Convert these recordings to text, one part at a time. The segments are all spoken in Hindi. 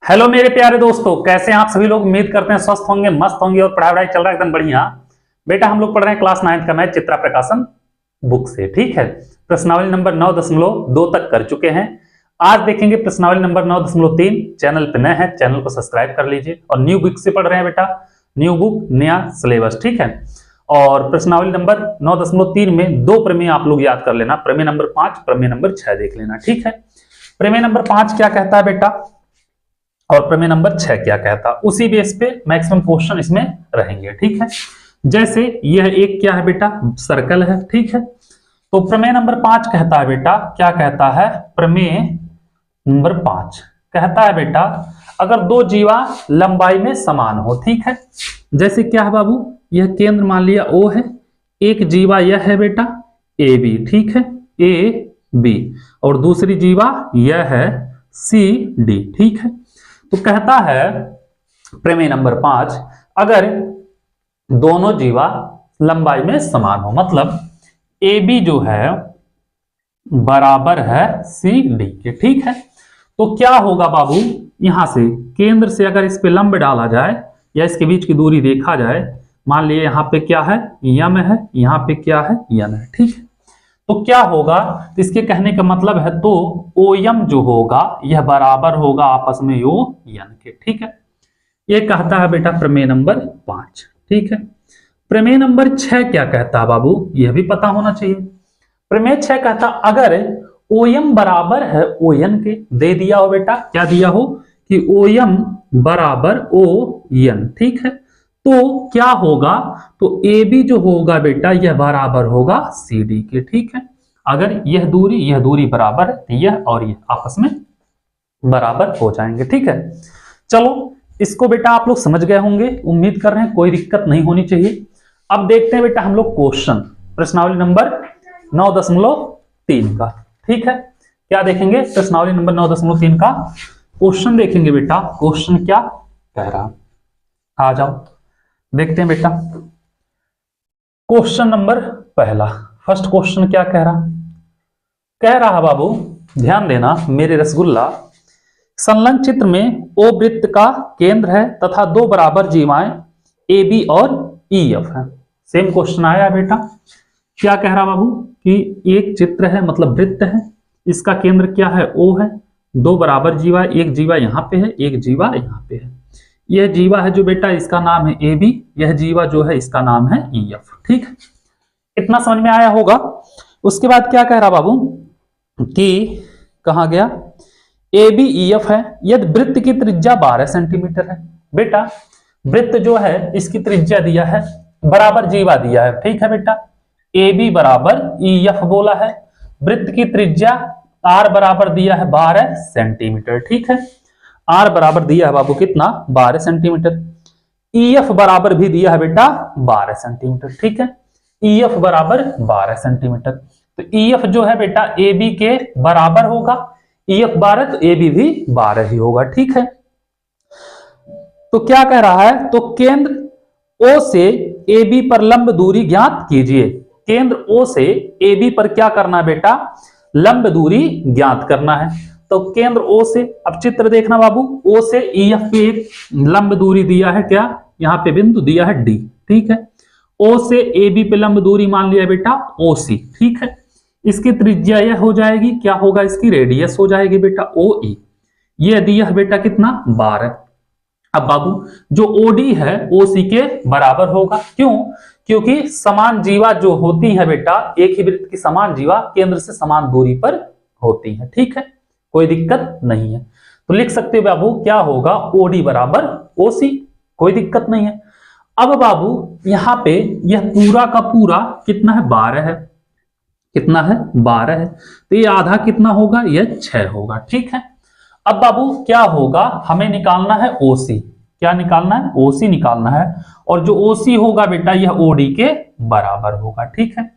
हेलो मेरे प्यारे दोस्तों, कैसे हैं आप सभी लोग। उम्मीद करते हैं स्वस्थ होंगे, मस्त होंगे और पढ़ाई वढ़ाई चल रहा है एकदम बढ़िया। बेटा हम लोग पढ़ रहे हैं क्लास 9 का मैथ चित्रा प्रकाशन बुक से। ठीक है, प्रश्नावली नंबर 9.2 तक कर चुके हैं। आज देखेंगे प्रश्नावली नंबर 9.3। चैनल पे नए हैं, चैनल को सब्सक्राइब कर लीजिए। और न्यू बुक से पढ़ रहे हैं बेटा, न्यू बुक नया सिलेबस। ठीक है, और प्रश्नावली नंबर 9.3 में दो प्रमेय आप लोग याद कर लेना, प्रमेय नंबर 5, प्रमेय नंबर 6 देख लेना। ठीक है, प्रमेय नंबर 5 क्या कहता है बेटा और प्रमेय नंबर 6 क्या कहता, उसी बेस पे मैक्सिमम क्वेश्चन इसमें रहेंगे। ठीक है, जैसे यह एक क्या है बेटा, सर्कल है। ठीक है, तो प्रमेय नंबर 5 कहता है बेटा, क्या कहता है, प्रमेय नंबर 5 कहता है बेटा, अगर दो जीवा लंबाई में समान हो। ठीक है, जैसे क्या है बाबू, यह केंद्र मान लिया O है, एक जीवा यह है बेटा AB। ठीक है, AB, और दूसरी जीवा यह है CD। ठीक है, तो कहता है प्रमेय नंबर 5, अगर दोनों जीवा लंबाई में समान हो, मतलब AB जो है बराबर है CD के। ठीक है, तो क्या होगा बाबू, यहां से केंद्र से अगर इस पे लंब डाला जाए या इसके बीच की दूरी देखा जाए, मान लिए यहां पे क्या है, यम है, यहां पे क्या है, यन है। ठीक है, तो क्या होगा, तो इसके कहने का मतलब है तो OM जो होगा यह बराबर होगा आपस में यो यन के। ठीक है, ये कहता है बेटा प्रमेय नंबर 5। ठीक है, प्रमेय नंबर 6 क्या कहता है बाबू, यह भी पता होना चाहिए। प्रमेय 6 कहता अगर OM बराबर है ON के, दे दिया हो बेटा, क्या दिया हो कि OM बराबर ON। ठीक है, तो क्या होगा, तो AB जो होगा बेटा यह बराबर होगा CD के। ठीक है, अगर यह दूरी बराबर है तो यह और यह आपस में बराबर हो जाएंगे। ठीक है, चलो इसको बेटा आप लोग समझ गए होंगे, उम्मीद कर रहे हैं कोई दिक्कत नहीं होनी चाहिए। अब देखते हैं बेटा हम लोग क्वेश्चन, प्रश्नावली नंबर 9.3 का। ठीक है, क्या देखेंगे, प्रश्नावली नंबर 9.3 का क्वेश्चन देखेंगे बेटा। क्वेश्चन क्या कह रहा, आ जाओ देखते हैं बेटा। क्वेश्चन नंबर पहला, फर्स्ट क्वेश्चन क्या कह रहा बाबू, ध्यान देना मेरे रसगुल्ला। संलग्न चित्र में O वृत्त का केंद्र है तथा दो बराबर जीवाएं AB और EF है। सेम क्वेश्चन आया बेटा, क्या कह रहा बाबू कि एक चित्र है, मतलब वृत्त है, इसका केंद्र क्या है, O है, दो बराबर जीवा, एक जीवा यहां पे है, एक जीवा यहां पे है। यह जीवा है जो बेटा इसका नाम है AB, यह जीवा जो है इसका नाम है EF। ठीक है, इतना समझ में आया होगा। उसके बाद क्या कह रहा बाबू कि कहा गया, AB EF है, यदि वृत्त की त्रिज्या 12 सेंटीमीटर है। बेटा वृत्त जो है इसकी त्रिज्या दिया है, बराबर जीवा दिया है। ठीक है बेटा, AB बराबर EF बोला है, वृत्त की त्रिज्या R बराबर दिया है 12 सेंटीमीटर। ठीक है, R बराबर दिया है बाबू कितना, 12 सेंटीमीटर। EF बराबर भी दिया है बेटा 12 सेंटीमीटर। ठीक है, EF बराबर 12 सेंटीमीटर, तो EF जो है बेटा AB के बराबर होगा, EF 12 तो AB भी 12 ही होगा। ठीक है, तो क्या कह रहा है, तो केंद्र O से AB पर लंब दूरी ज्ञात कीजिए। केंद्र O से AB पर क्या करना है बेटा, लंब दूरी ज्ञात करना है। तो केंद्र O से, अब चित्र देखना बाबू, O से EF पे एक लंब दूरी दिया है, क्या यहाँ पे बिंदु दिया है D। ठीक है, O से AB पे लंब दूरी मान लिया बेटा OC। ठीक है, इसकी त्रिज्या यह हो जाएगी, क्या होगा, इसकी रेडियस हो जाएगी बेटा OE। यह दिया है बेटा कितना, 12। अब बाबू जो OD है OC के बराबर होगा, क्यों, क्योंकि समान जीवा जो होती है बेटा, एक ही वृत्त की समान जीवा केंद्र से समान दूरी पर होती है। ठीक है, कोई दिक्कत नहीं है, तो लिख सकते हो बाबू क्या होगा, OD बराबर OC, कोई दिक्कत नहीं है। अब बाबू यहां पे यह पूरा का पूरा कितना है, 12 है, कितना है, 12 है, तो ये आधा कितना होगा, यह 6 होगा। ठीक है, अब बाबू क्या होगा, हमें निकालना है OC, क्या निकालना है, OC निकालना है, और जो OC होगा बेटा यह OD के बराबर होगा। ठीक है,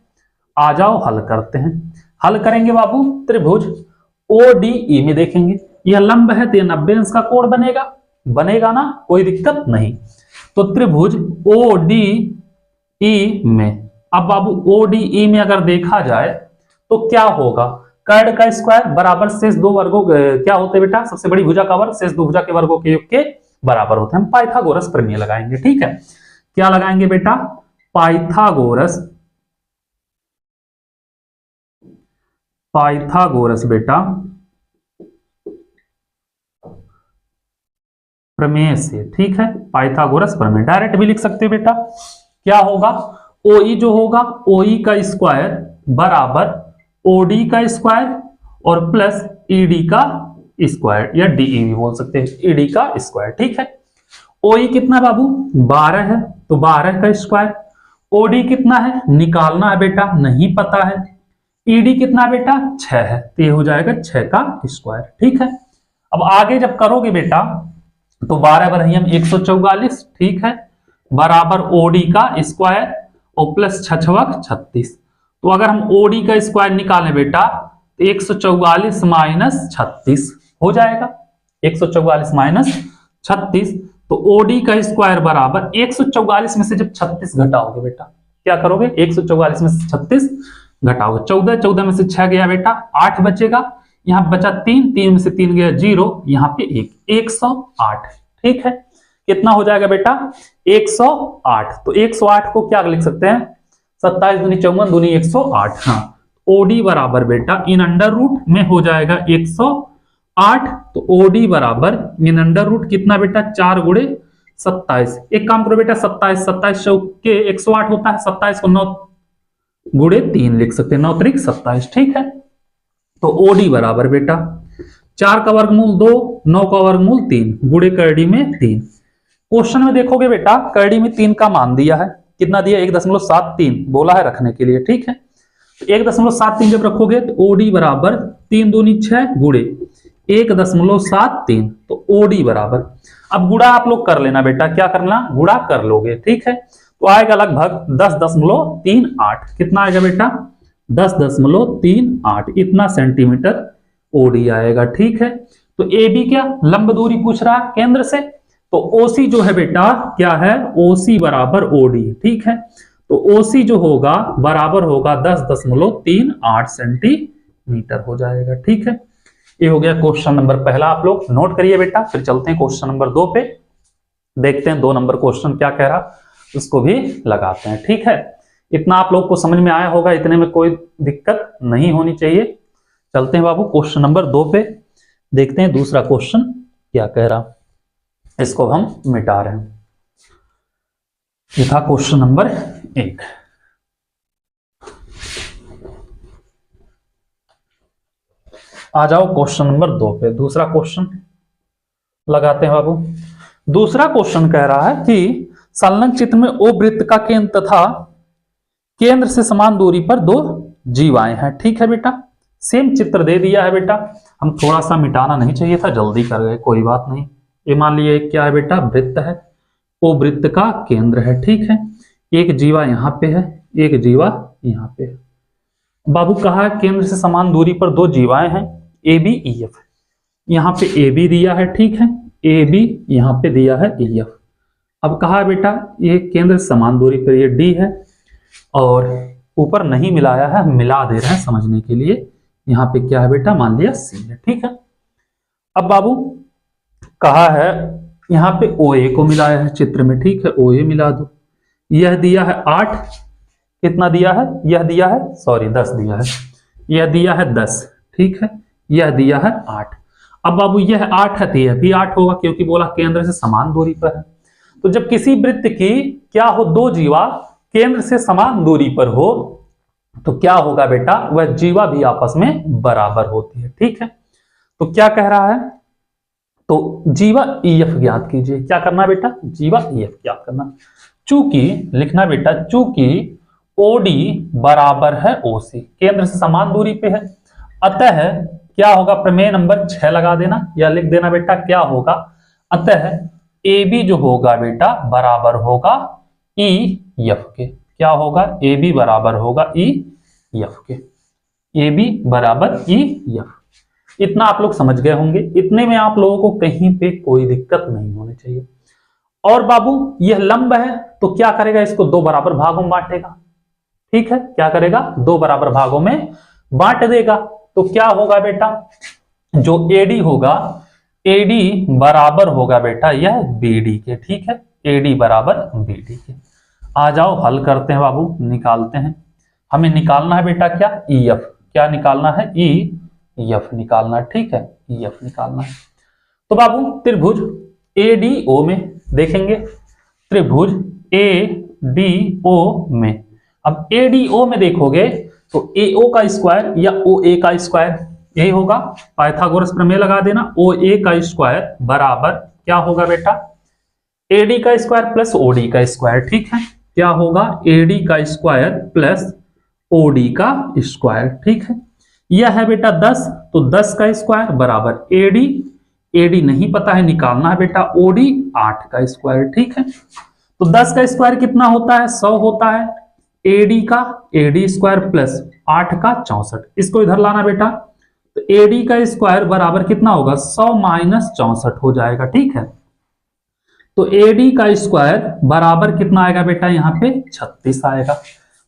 आ जाओ हल करते हैं। हल करेंगे बाबू, त्रिभुज ODE में देखेंगे, यह लंब है तो यह 90 अंश का कोण बनेगा ना, कोई दिक्कत नहीं। तो त्रिभुज ODE में, अब बाबू ODE में अगर देखा जाए तो क्या होगा, कर्ण का स्क्वायर बराबर शेष दो वर्गों क्या होते हैं बेटा, सबसे बड़ी भुजा का वर्ग शेष दो भुजा के वर्गों के योग के बराबर होते हैं। हम पाइथागोरस प्रमेय लगाएंगे, ठीक है। क्या लगाएंगे बेटा, पाइथागोरस बेटा प्रमेय से, ठीक है। पाइथागोरस प्रमेय डायरेक्ट भी लिख सकते हो बेटा। क्या होगा, OE जो होगा OE का स्क्वायर बराबर OD का स्क्वायर और प्लस ED का स्क्वायर, या DE भी बोल सकते हैं, ED का स्क्वायर, ठीक है। OE कितना बाबू 12 है, तो 12 का स्क्वायर। OD कितना है निकालना है बेटा, नहीं पता है। ED कितना बेटा 6 है, तो ये हो जाएगा 6 का स्क्वायर, ठीक है। अब आगे जब करोगे बेटा तो 12 बरहियम 144, ठीक है, बराबर OD का स्क्वायर और प्लस 6 36। तो अगर हम OD का स्क्वायर निकालें बेटा तो 144 माइनस 36 हो जाएगा, 144 माइनस 36। तो OD का स्क्वायर बराबर 144 में से जब 36 घटाओगे बेटा, क्या करोगे 144 में से 36 घटाओगे, 14 में से 6 गया बेटा 8 बचेगा, यहां बचा 3 में से 3 गया 0, यहां पे 108, ठीक है। कितना हो जाएगा बेटा 108। तो 108 को क्या लिख सकते हैं, 27 दूनी 54 दूनी 108। हाँ, OD बराबर बेटा इन अंडर रूट में हो जाएगा 108। तो OD बराबर इन अंडर रूट कितना बेटा 4 गुणे 27। एक काम करो बेटा 27 के 108 होता है, 27 को 9 गुणे 3 लिख सकते हैं, 9 त्रिक 27, ठीक है। तो OD बराबर बेटा 4 का वर्गमूल 2, 9 का वर्गमूल 3 गुणे करड़ी में 3। क्वेश्चन में देखोगे बेटा करड़ी में 3 का मान दिया है, कितना दिया 1.73 बोला है रखने के लिए, ठीक है। 1.73 जब रखोगे तो OD बराबर 3 दूनी 6 गुणे 1.73, तो OD बराबर, अब गुणा आप लोग कर लेना बेटा, क्या करना गुणा कर लोगे, ठीक है। तो आएगा लगभग 10.38, कितना आएगा बेटा 10.38, इतना सेंटीमीटर OD आएगा, ठीक है। तो AB क्या लंब दूरी पूछ रहा है केंद्र से, तो OC जो है बेटा क्या है OC बराबर OD, ठीक है। तो OC जो होगा बराबर होगा 10.38 सेंटीमीटर हो जाएगा, ठीक है। ये हो गया क्वेश्चन नंबर पहला, आप लोग नोट करिए बेटा। फिर चलते हैं क्वेश्चन नंबर 2 पे, देखते हैं 2 नंबर क्वेश्चन क्या कह रहा, उसको भी लगाते हैं, ठीक है। इतना आप लोग को समझ में आया होगा, इतने में कोई दिक्कत नहीं होनी चाहिए। चलते हैं बाबू क्वेश्चन नंबर 2 पे, देखते हैं दूसरा क्वेश्चन क्या कह रहा, इसको हम मिटा रहे हैं। ये था क्वेश्चन नंबर 1। आ जाओ क्वेश्चन नंबर 2 पे, दूसरा क्वेश्चन लगाते हैं बाबू। दूसरा क्वेश्चन कह रहा है कि संलग्न चित्र में O वृत्त का केंद्र तथा केंद्र से समान दूरी पर 2 जीवाएं हैं, ठीक है बेटा। सेम चित्र दे दिया है बेटा, हम थोड़ा सा मिटाना नहीं चाहिए था, जल्दी कर गए, कोई बात नहीं। ये मान लिए क्या है बेटा वृत्त है, O वृत्त का केंद्र है, ठीक है। एक जीवा यहाँ पे है, एक जीवा यहाँ पे है। बाबू कहा है केंद्र से समान दूरी पर 2 जीवाएं हैं AB EF, यहाँ पे AB दिया है, ठीक है, AB यहाँ पे दिया है EF। अब कहा है बेटा ये केंद्र से समान दूरी पर ये D है, और ऊपर नहीं मिलाया है, मिला दे रहे हैं समझने के लिए। यहाँ पे क्या है बेटा मान लिया C है, ठीक है। अब बाबू कहा है यहाँ पे OA को मिलाया है चित्र में, ठीक है, OA मिला दो। यह दिया है 8, कितना दिया है, यह दिया है 10 दिया है, यह दिया है 10, ठीक है, यह दिया है 8। अब बाबू यह 8 है तो यह भी 8 होगा, क्योंकि बोला केंद्र से समान दूरी पर है। तो जब किसी वृत्त की क्या हो 2 जीवा केंद्र से समान दूरी पर हो तो क्या होगा बेटा वह जीवा भी आपस में बराबर होती है, ठीक है। तो क्या कह रहा है, तो जीवा EF ज्ञात कीजिए। क्या करना बेटा जीवा EF ज्ञात करना, चूंकि लिखना बेटा चूंकि OD बराबर है OC, केंद्र से समान दूरी पे है, अतः क्या होगा प्रमेय नंबर 6 लगा देना या लिख देना बेटा क्या होगा, अतः AB जो होगा बेटा बराबर होगा EF के। क्या होगा AB बराबर होगा EF के, AB बराबर EF। इतना आप लोग समझ गए होंगे, इतने में आप लोगों को कहीं पे कोई दिक्कत नहीं होनी चाहिए। और बाबू यह लंब है तो क्या करेगा, इसको 2 बराबर भागों में बांटेगा, ठीक है, क्या करेगा 2 बराबर भागों में बांट देगा। तो क्या होगा बेटा, जो AD होगा, AD बराबर होगा बेटा यह BD के, ठीक है, AD बराबर BD के। आ जाओ हल करते हैं बाबू, निकालते हैं। हमें निकालना है बेटा क्या, EF, क्या निकालना है, EF निकालना है, ठीक है, EF निकालना है। तो बाबू त्रिभुज ADO में देखेंगे, त्रिभुज ADO में, अब ADO में देखोगे तो AO का स्क्वायर या OA का स्क्वायर, यही होगा, पाइथागोरस प्रमेय लगा देना, OA का स्क्वायर बराबर क्या होगा बेटा, AD का स्क्वायर प्लस OD का स्क्वायर, ठीक है, क्या होगा, AD का स्क्वायर प्लस OD का स्क्वायर, ठीक है। यह है बेटा 10, तो 10 का स्क्वायर बराबर AD नहीं पता है, निकालना है बेटा OD, 8 का स्क्वायर, ठीक है। तो 10 का स्क्वायर कितना होता है, 100 होता है, AD का AD स्क्वायर प्लस 8 का 64, इसको इधर लाना बेटा, तो AD का स्क्वायर बराबर कितना होगा, 100 माइनस 64 हो जाएगा, ठीक है। तो AD का स्क्वायर बराबर कितना आएगा बेटा, यहाँ पे 36 आएगा,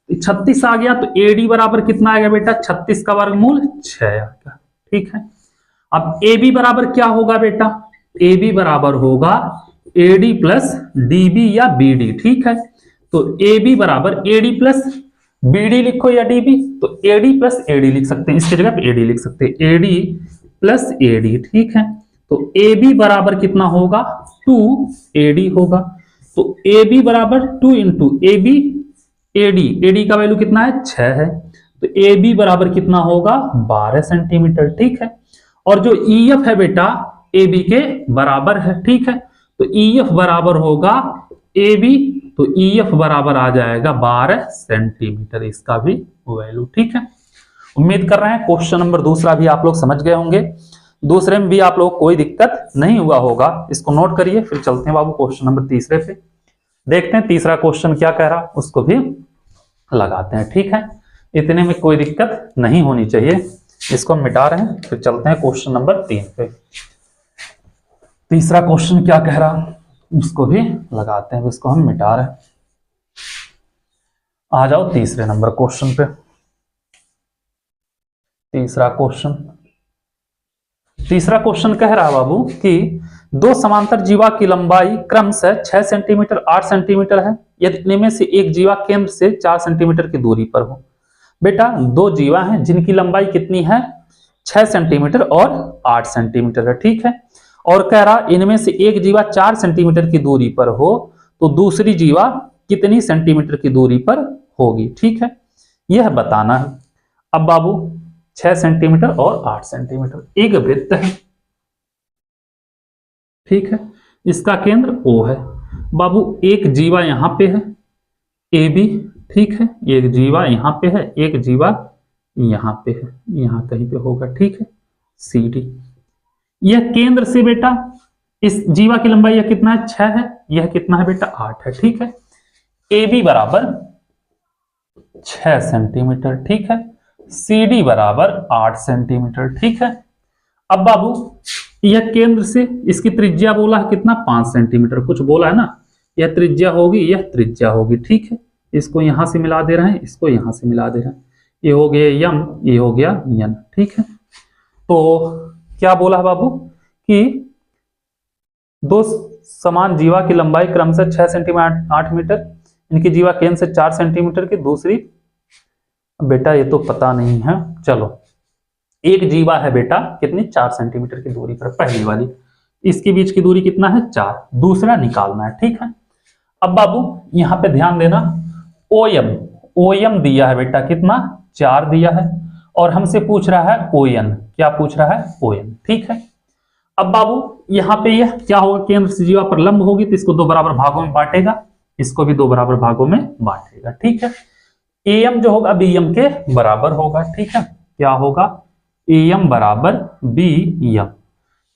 36 आ गया, तो AD बराबर कितना आएगा बेटा, 36 का वर्गमूल 6 आएगा, ठीक है। अब AB बराबर क्या होगा बेटा, AB बराबर होगा AD प्लस DB या BD, ठीक है। तो AB बराबर AD प्लस BD लिखो या DB, तो AD प्लस AD लिख सकते हैं, इसकी जगह पे AD लिख सकते हैं, AD प्लस AD, ठीक है। तो AB बराबर कितना होगा, 2AD होगा, तो AB बराबर 2 इंटू AB, AD का वैल्यू कितना है, 6 है, तो AB बराबर कितना होगा, 12 सेंटीमीटर, ठीक है। और जो EF है बेटा AB के बराबर है, ठीक है, तो EF बराबर होगा AB, तो EF बराबर आ जाएगा 12 सेंटीमीटर, इसका भी वैल्यू, ठीक है। उम्मीद कर रहे हैं क्वेश्चन नंबर दूसरा भी आप लोग समझ गए होंगे, दूसरे में भी आप लोग कोई दिक्कत नहीं हुआ होगा, इसको नोट करिए। फिर चलते हैं बाबू क्वेश्चन नंबर तीसरे पे, देखते हैं तीसरा क्वेश्चन क्या कह रहा, उसको भी लगाते हैं, ठीक है। इतने में कोई दिक्कत नहीं होनी चाहिए, इसको हम मिटा रहे हैं। फिर चलते हैं क्वेश्चन नंबर 3 पे, तीसरा क्वेश्चन क्या कह रहा उसको भी लगाते हैं, इसको हम मिटा रहे हैं। आ जाओ तीसरे नंबर क्वेश्चन पे, तीसरा क्वेश्चन कह रहा बाबू कि दो समांतर जीवा की लंबाई क्रमशः 6 सेंटीमीटर 8 सेंटीमीटर है, यदि इनमें से एक जीवा केंद्र से 4 सेंटीमीटर की दूरी पर हो। बेटा दो जीवा हैं जिनकी लंबाई कितनी है, 6 सेंटीमीटर और 8 सेंटीमीटर है, ठीक है। और कह रहा इनमें से एक जीवा 4 सेंटीमीटर की दूरी पर हो तो दूसरी जीवा कितनी सेंटीमीटर की दूरी पर होगी, ठीक है, यह बताना है। अब बाबू 6 सेंटीमीटर और 8 सेंटीमीटर एक वृत्त है, ठीक है, इसका केंद्र O है। बाबू एक जीवा यहां पे है AB, ठीक है, एक जीवा यहां पे है, एक जीवा यहां पे है, यहां कहीं पे होगा, ठीक है, CD। यह केंद्र से बेटा इस जीवा की लंबाई यह कितना है, 6 है, यह कितना है बेटा 8 है, ठीक है। AB बराबर 6 सेंटीमीटर, ठीक है, CD बराबर 8 सेंटीमीटर, ठीक है। अब बाबू यह केंद्र से इसकी त्रिज्या बोला है कितना, 5 सेंटीमीटर, कुछ बोला है ना, यह त्रिज्या होगी, यह त्रिज्या होगी, ठीक है। इसको यहां से मिला दे रहे हैं, इसको यहां से मिला दे रहे हैं, ये हो गया M, ये हो गया N, ठीक है। तो क्या बोला है बाबू कि दो समान जीवा की लंबाई क्रमशः 6 सेंटीमीटर 8 मीटर, इनकी जीवा केंद्र से 4 सेंटीमीटर की, दूसरी बेटा ये तो पता नहीं है, चलो एक जीवा है बेटा कितनी 4 सेंटीमीटर की दूरी पर, पहली वाली, इसके बीच की दूरी कितना है 4, दूसरा निकालना है, ठीक है। अब बाबू यहां पे ध्यान देना, OM दिया है बेटा कितना 4 दिया है, और हमसे पूछ रहा है ON, क्या पूछ रहा है ON, ठीक है। अब बाबू यहां पे यह क्या होगा, केंद्र से जीवा पर लंब होगी तो इसको 2 बराबर भागों में बांटेगा, इसको भी 2 बराबर भागों में बांटेगा, ठीक है। AM जो होगा BM के बराबर होगा, ठीक है, क्या होगा AM बराबर BM।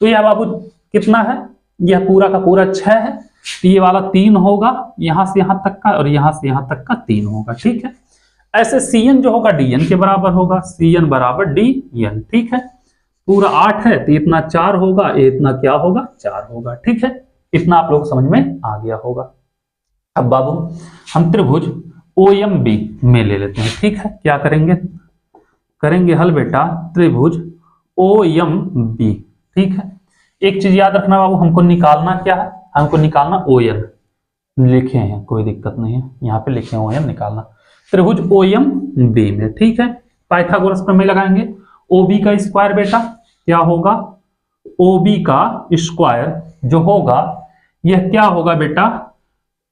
तो यह बाबू कितना है, यह पूरा का पूरा 6 है, तो ये वाला 3 होगा, यहां से यहां तक का, और यहां से यहां तक का 3 होगा, ठीक है। ऐसे CN जो होगा DN के बराबर होगा, CN बराबर DN, ठीक है। पूरा 8 है तो इतना 4 होगा, ये इतना क्या होगा 4 होगा, ठीक है। इतना आप लोग समझ में आ गया होगा। अब बाबू हम त्रिभुज OMB में ले लेते हैं, ठीक है। क्या करेंगे, करेंगे हल बेटा त्रिभुज ओ एम बी। ठीक है, एक चीज याद रखना बाबू, हमको निकालना क्या है, हमको निकालना ओ एन। लिखे हैं, कोई दिक्कत नहीं है, यहाँ पे लिखे हुए हैं निकालना त्रिभुज ओ एम बी में। ठीक है, पाइथागोरस प्रमेय लगाएंगे। ओ बी का स्क्वायर बेटा क्या होगा, ओ बी का स्क्वायर जो होगा यह क्या होगा बेटा,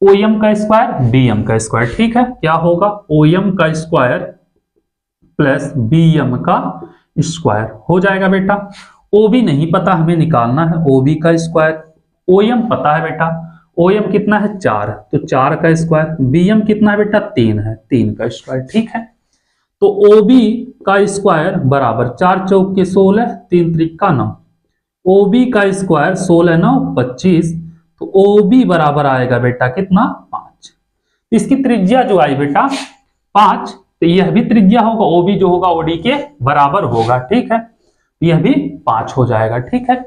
ओ एम का स्क्वायर बी एम का स्क्वायर। ठीक है, क्या होगा, ओ एम का स्क्वायर प्लस बी एम का स्क्वायर हो जाएगा बेटा। ओ बी नहीं पता, हमें निकालना है ओ बी का स्क्वायर। ओ एम पता है बेटा, ओ एम कितना है 4, तो 4 का स्क्वायर। बी एम कितना है बेटा 3 है, 3 का स्क्वायर। ठीक है, तो ओ बी का स्क्वायर बराबर 4 चौक के 16, 3 त्रिक का 9। ओ बी का स्क्वायर 16 9 25, तो ओ बी बराबर आएगा बेटा कितना 5। इसकी त्रिज्या जो आई बेटा 5, तो यह भी त्रिज्या होगा, ओ बी जो होगा ओडी के बराबर होगा। ठीक है, यह भी 5 हो जाएगा। ठीक है,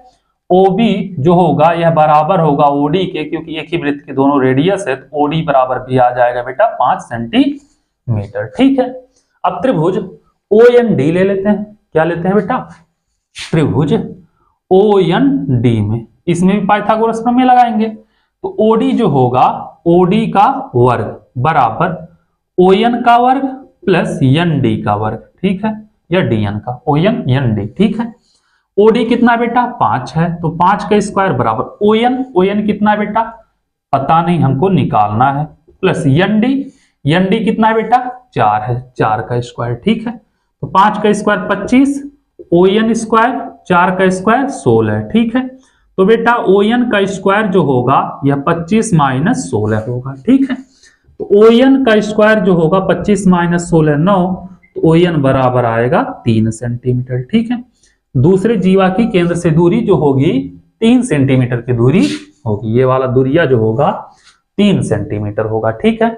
ओबी जो होगा यह बराबर होगा ओडी के, क्योंकि एक ही वृत्त के दोनों रेडियस है, तो ओडी बराबर भी आ जाएगा बेटा 5 सेंटीमीटर। ठीक है, अब त्रिभुज ओ एन डी ले लेते हैं। क्या लेते हैं बेटा, त्रिभुज ओ एन डी में, इसमें भी पाइथागोरस प्रमेय लगाएंगे। तो ओडी जो होगा, ओडी का वर्ग बराबर ओ एन का वर्ग प्लस एन डी का वर्ग। ठीक है, या डी एन का, ओ एन एन डी। ठीक है, ओडी कितना बेटा 5 है, तो 5 का स्क्वायर बराबर ओ एन कितना बेटा पता नहीं, हमको निकालना है, प्लस एन डी कितना है बेटा 4 है, 4 का स्क्वायर। ठीक है, तो 5 का स्क्वायर 25, ओ एन स्क्वायर 4 का स्क्वायर 16। ठीक है, तो बेटा ओ एन का स्क्वायर जो होगा यह 25 माइनस 16 होगा। ठीक है, तो ओ एन का स्क्वायर जो होगा 25 माइनस 16 9, तो ओ एन बराबर आएगा 3 सेंटीमीटर। ठीक है, दूसरे जीवा की केंद्र से दूरी जो होगी 3 सेंटीमीटर की दूरी होगी, ये वाला दूरिया जो होगा 3 सेंटीमीटर होगा। ठीक है,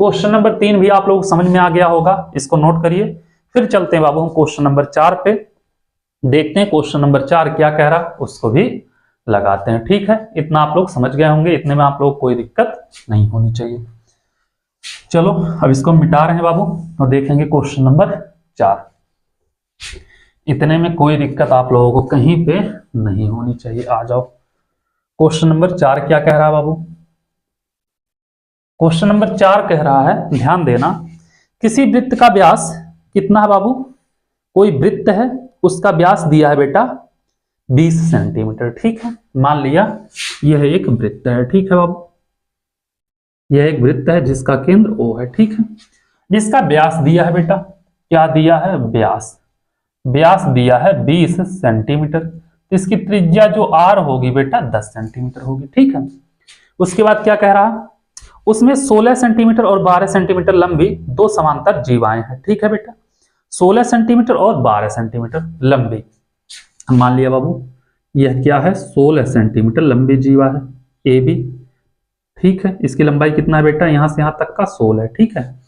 क्वेश्चन नंबर 3 भी आप लोग समझ में आ गया होगा, इसको नोट करिए। फिर चलते हैं बाबू हम क्वेश्चन नंबर 4 पे, देखते हैं क्वेश्चन नंबर 4 क्या कह रहा उसको भी लगाते हैं। ठीक है, इतना आप लोग समझ गए होंगे, इतने में आप लोग कोई दिक्कत नहीं होनी चाहिए। चलो अब इसको मिटा रहे हैं बाबू और देखेंगे क्वेश्चन नंबर 4। इतने में कोई दिक्कत आप लोगों को कहीं पे नहीं होनी चाहिए। आ जाओ, क्वेश्चन नंबर 4 क्या कह रहा है बाबू, क्वेश्चन नंबर 4 कह रहा है, ध्यान देना, किसी वृत्त का व्यास कितना है बाबू, कोई वृत्त है उसका व्यास दिया है बेटा 20 सेंटीमीटर। ठीक है, मान लिया यह एक वृत्त है। ठीक है बाबू, यह एक वृत्त है जिसका केंद्र O है। ठीक है, जिसका व्यास दिया है बेटा, क्या दिया है व्यास, व्यास दिया है 20 सेंटीमीटर। इसकी त्रिज्या जो R होगी बेटा 10 सेंटीमीटर होगी। ठीक है, उसके बाद क्या कह रहा, उसमें 16 सेंटीमीटर और 12 सेंटीमीटर लंबी 2 समांतर जीवाएं हैं। ठीक है बेटा, 16 सेंटीमीटर और 12 सेंटीमीटर लंबी, मान लिया बाबू यह क्या है 16 सेंटीमीटर लंबी जीवा है ए बी। ठीक है, इसकी लंबाई कितना है बेटा, यहां से यहां तक का 16 है। ठीक है,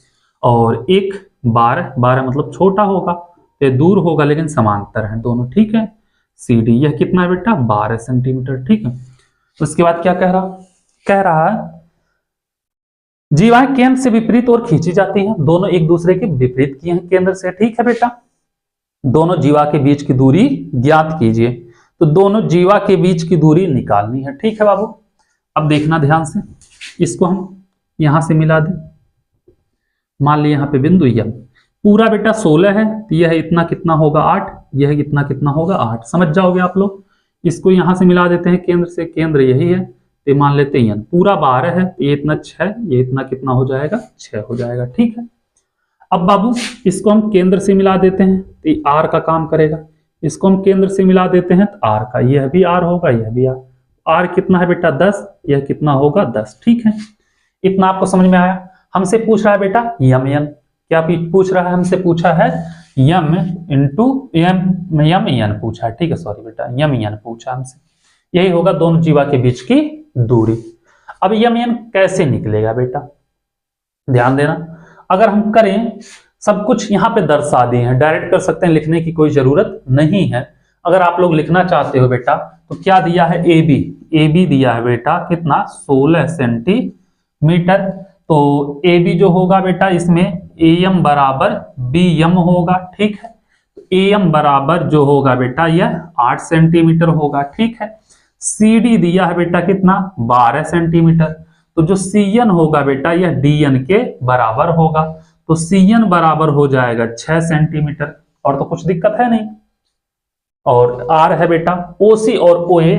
और एक 12 मतलब छोटा होगा, ये दूर होगा लेकिन समांतर है दोनों। ठीक है, सी डी यह कितना है बेटा 12 सेंटीमीटर। ठीक है, उसके बाद क्या कह रहा है जीवाएं केंद्र से विपरीत और खींची जाती हैं, दोनों एक दूसरे के विपरीत किए हैं केंद्र से। ठीक है बेटा, दोनों जीवा के बीच की दूरी ज्ञात कीजिए, तो दोनों जीवा के बीच की दूरी निकालनी है। ठीक है बाबू, अब देखना ध्यान से, इसको हम यहां से मिला दें, मान लिया यहां पे बिंदु यम, पूरा बेटा 16 है, तो यह इतना कितना होगा 8, यह इतना कितना होगा 8, समझ जाओगे आप लोग। इसको यहां से मिला देते हैं केंद्र से, केंद्र यही है, तो मान लेते हैं पूरा 12 है, तो ये इतना 6, ये इतना कितना हो जाएगा 6 हो जाएगा। ठीक है, अब बाबू इसको हम केंद्र से मिला देते हैं, तो ये आर का काम करेगा। इसको हम केंद्र से मिला देते हैं, तो आर का, यह भी आर होगा, यह भी आर। आर कितना है बेटा 10, यह कितना होगा 10। ठीक है, इतना आपको समझ में आया। हमसे पूछ रहा है बेटा यम एन, क्या पूछ रहा है, हमसे पूछा है यम इंटू यम एन पूछा है। ठीक है, सॉरी बेटा यम एन पूछा हमसे, यही होगा दोनों जीवा के बीच की दूरी। अब यम एन कैसे निकलेगा बेटा, ध्यान देना, अगर हम करें सब कुछ यहाँ पे दर्शा दिए हैं, डायरेक्ट कर सकते हैं, लिखने की कोई जरूरत नहीं है। अगर आप लोग लिखना चाहते हो बेटा, तो क्या दिया है ए बी दिया है बेटा कितना 16 सेंटीमीटर, तो ए बी जो होगा बेटा इसमें ए एम बराबर बी एम होगा। ठीक है, AM बराबर जो होगा बेटा यह 8 सेंटीमीटर होगा, ठीक है। CD दिया है बेटा कितना, 12 सेंटीमीटर। तो जो CN होगा बेटा यह DN के बराबर होगा, तो CN बराबर हो जाएगा 6 सेंटीमीटर, और तो कुछ दिक्कत है नहीं। और R है बेटा OC और OA,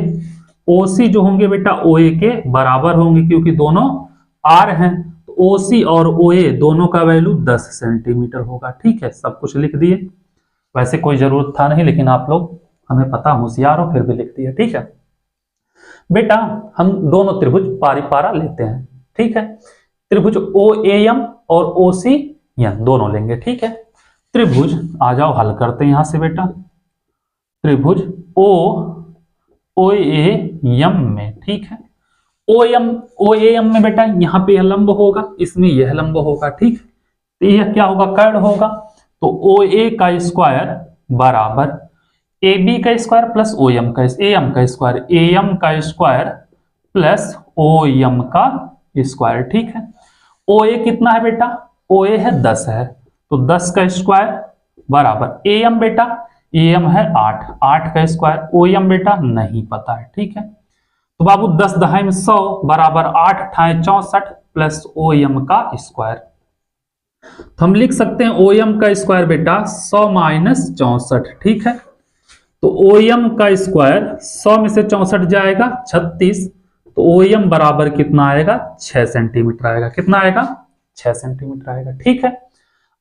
OC जो होंगे बेटा OA के बराबर होंगे क्योंकि दोनों R हैं, तो OC और OA दोनों का वैल्यू 10 सेंटीमीटर होगा, ठीक है। सब कुछ लिख दिए, वैसे कोई जरूरत था नहीं, लेकिन आप लोग हमें पता होशियार हो फिर भी लिख दिए, ठीक है बेटा। हम दोनों त्रिभुज पारी पारा लेते हैं, ठीक है। त्रिभुज OAM और OCN दोनों लेंगे, ठीक है। त्रिभुज आ जाओ हल करते हैं यहां से बेटा। त्रिभुज OAM में, ठीक है। OAM में बेटा यहाँ पे यह लंब होगा, इसमें यह लंब होगा, ठीक। तो यह क्या होगा, कर्ण होगा। तो OA का स्क्वायर बराबर AB का स्क्वायर प्लस AM का स्क्वायर, AM का स्क्वायर प्लस OM का स्क्वायर, ठीक है। OA कितना है बेटा, OA है 10 है, तो 10 का स्क्वायर बराबर AM बेटा, AM है 8 का स्क्वायर, OM बेटा नहीं पता है, ठीक है। तो बाबू 10 दहाई में 100 बराबर 8 ठाए 64 प्लस OM का स्क्वायर। तो हम लिख सकते हैं OM का स्क्वायर बेटा 100 माइनस 64, ठीक है। तो OM का स्क्वायर 100 में से 64 जाएगा 36, तो OM बराबर कितना आएगा, 6 सेंटीमीटर आएगा। कितना आएगा, 6 सेंटीमीटर आएगा, ठीक है।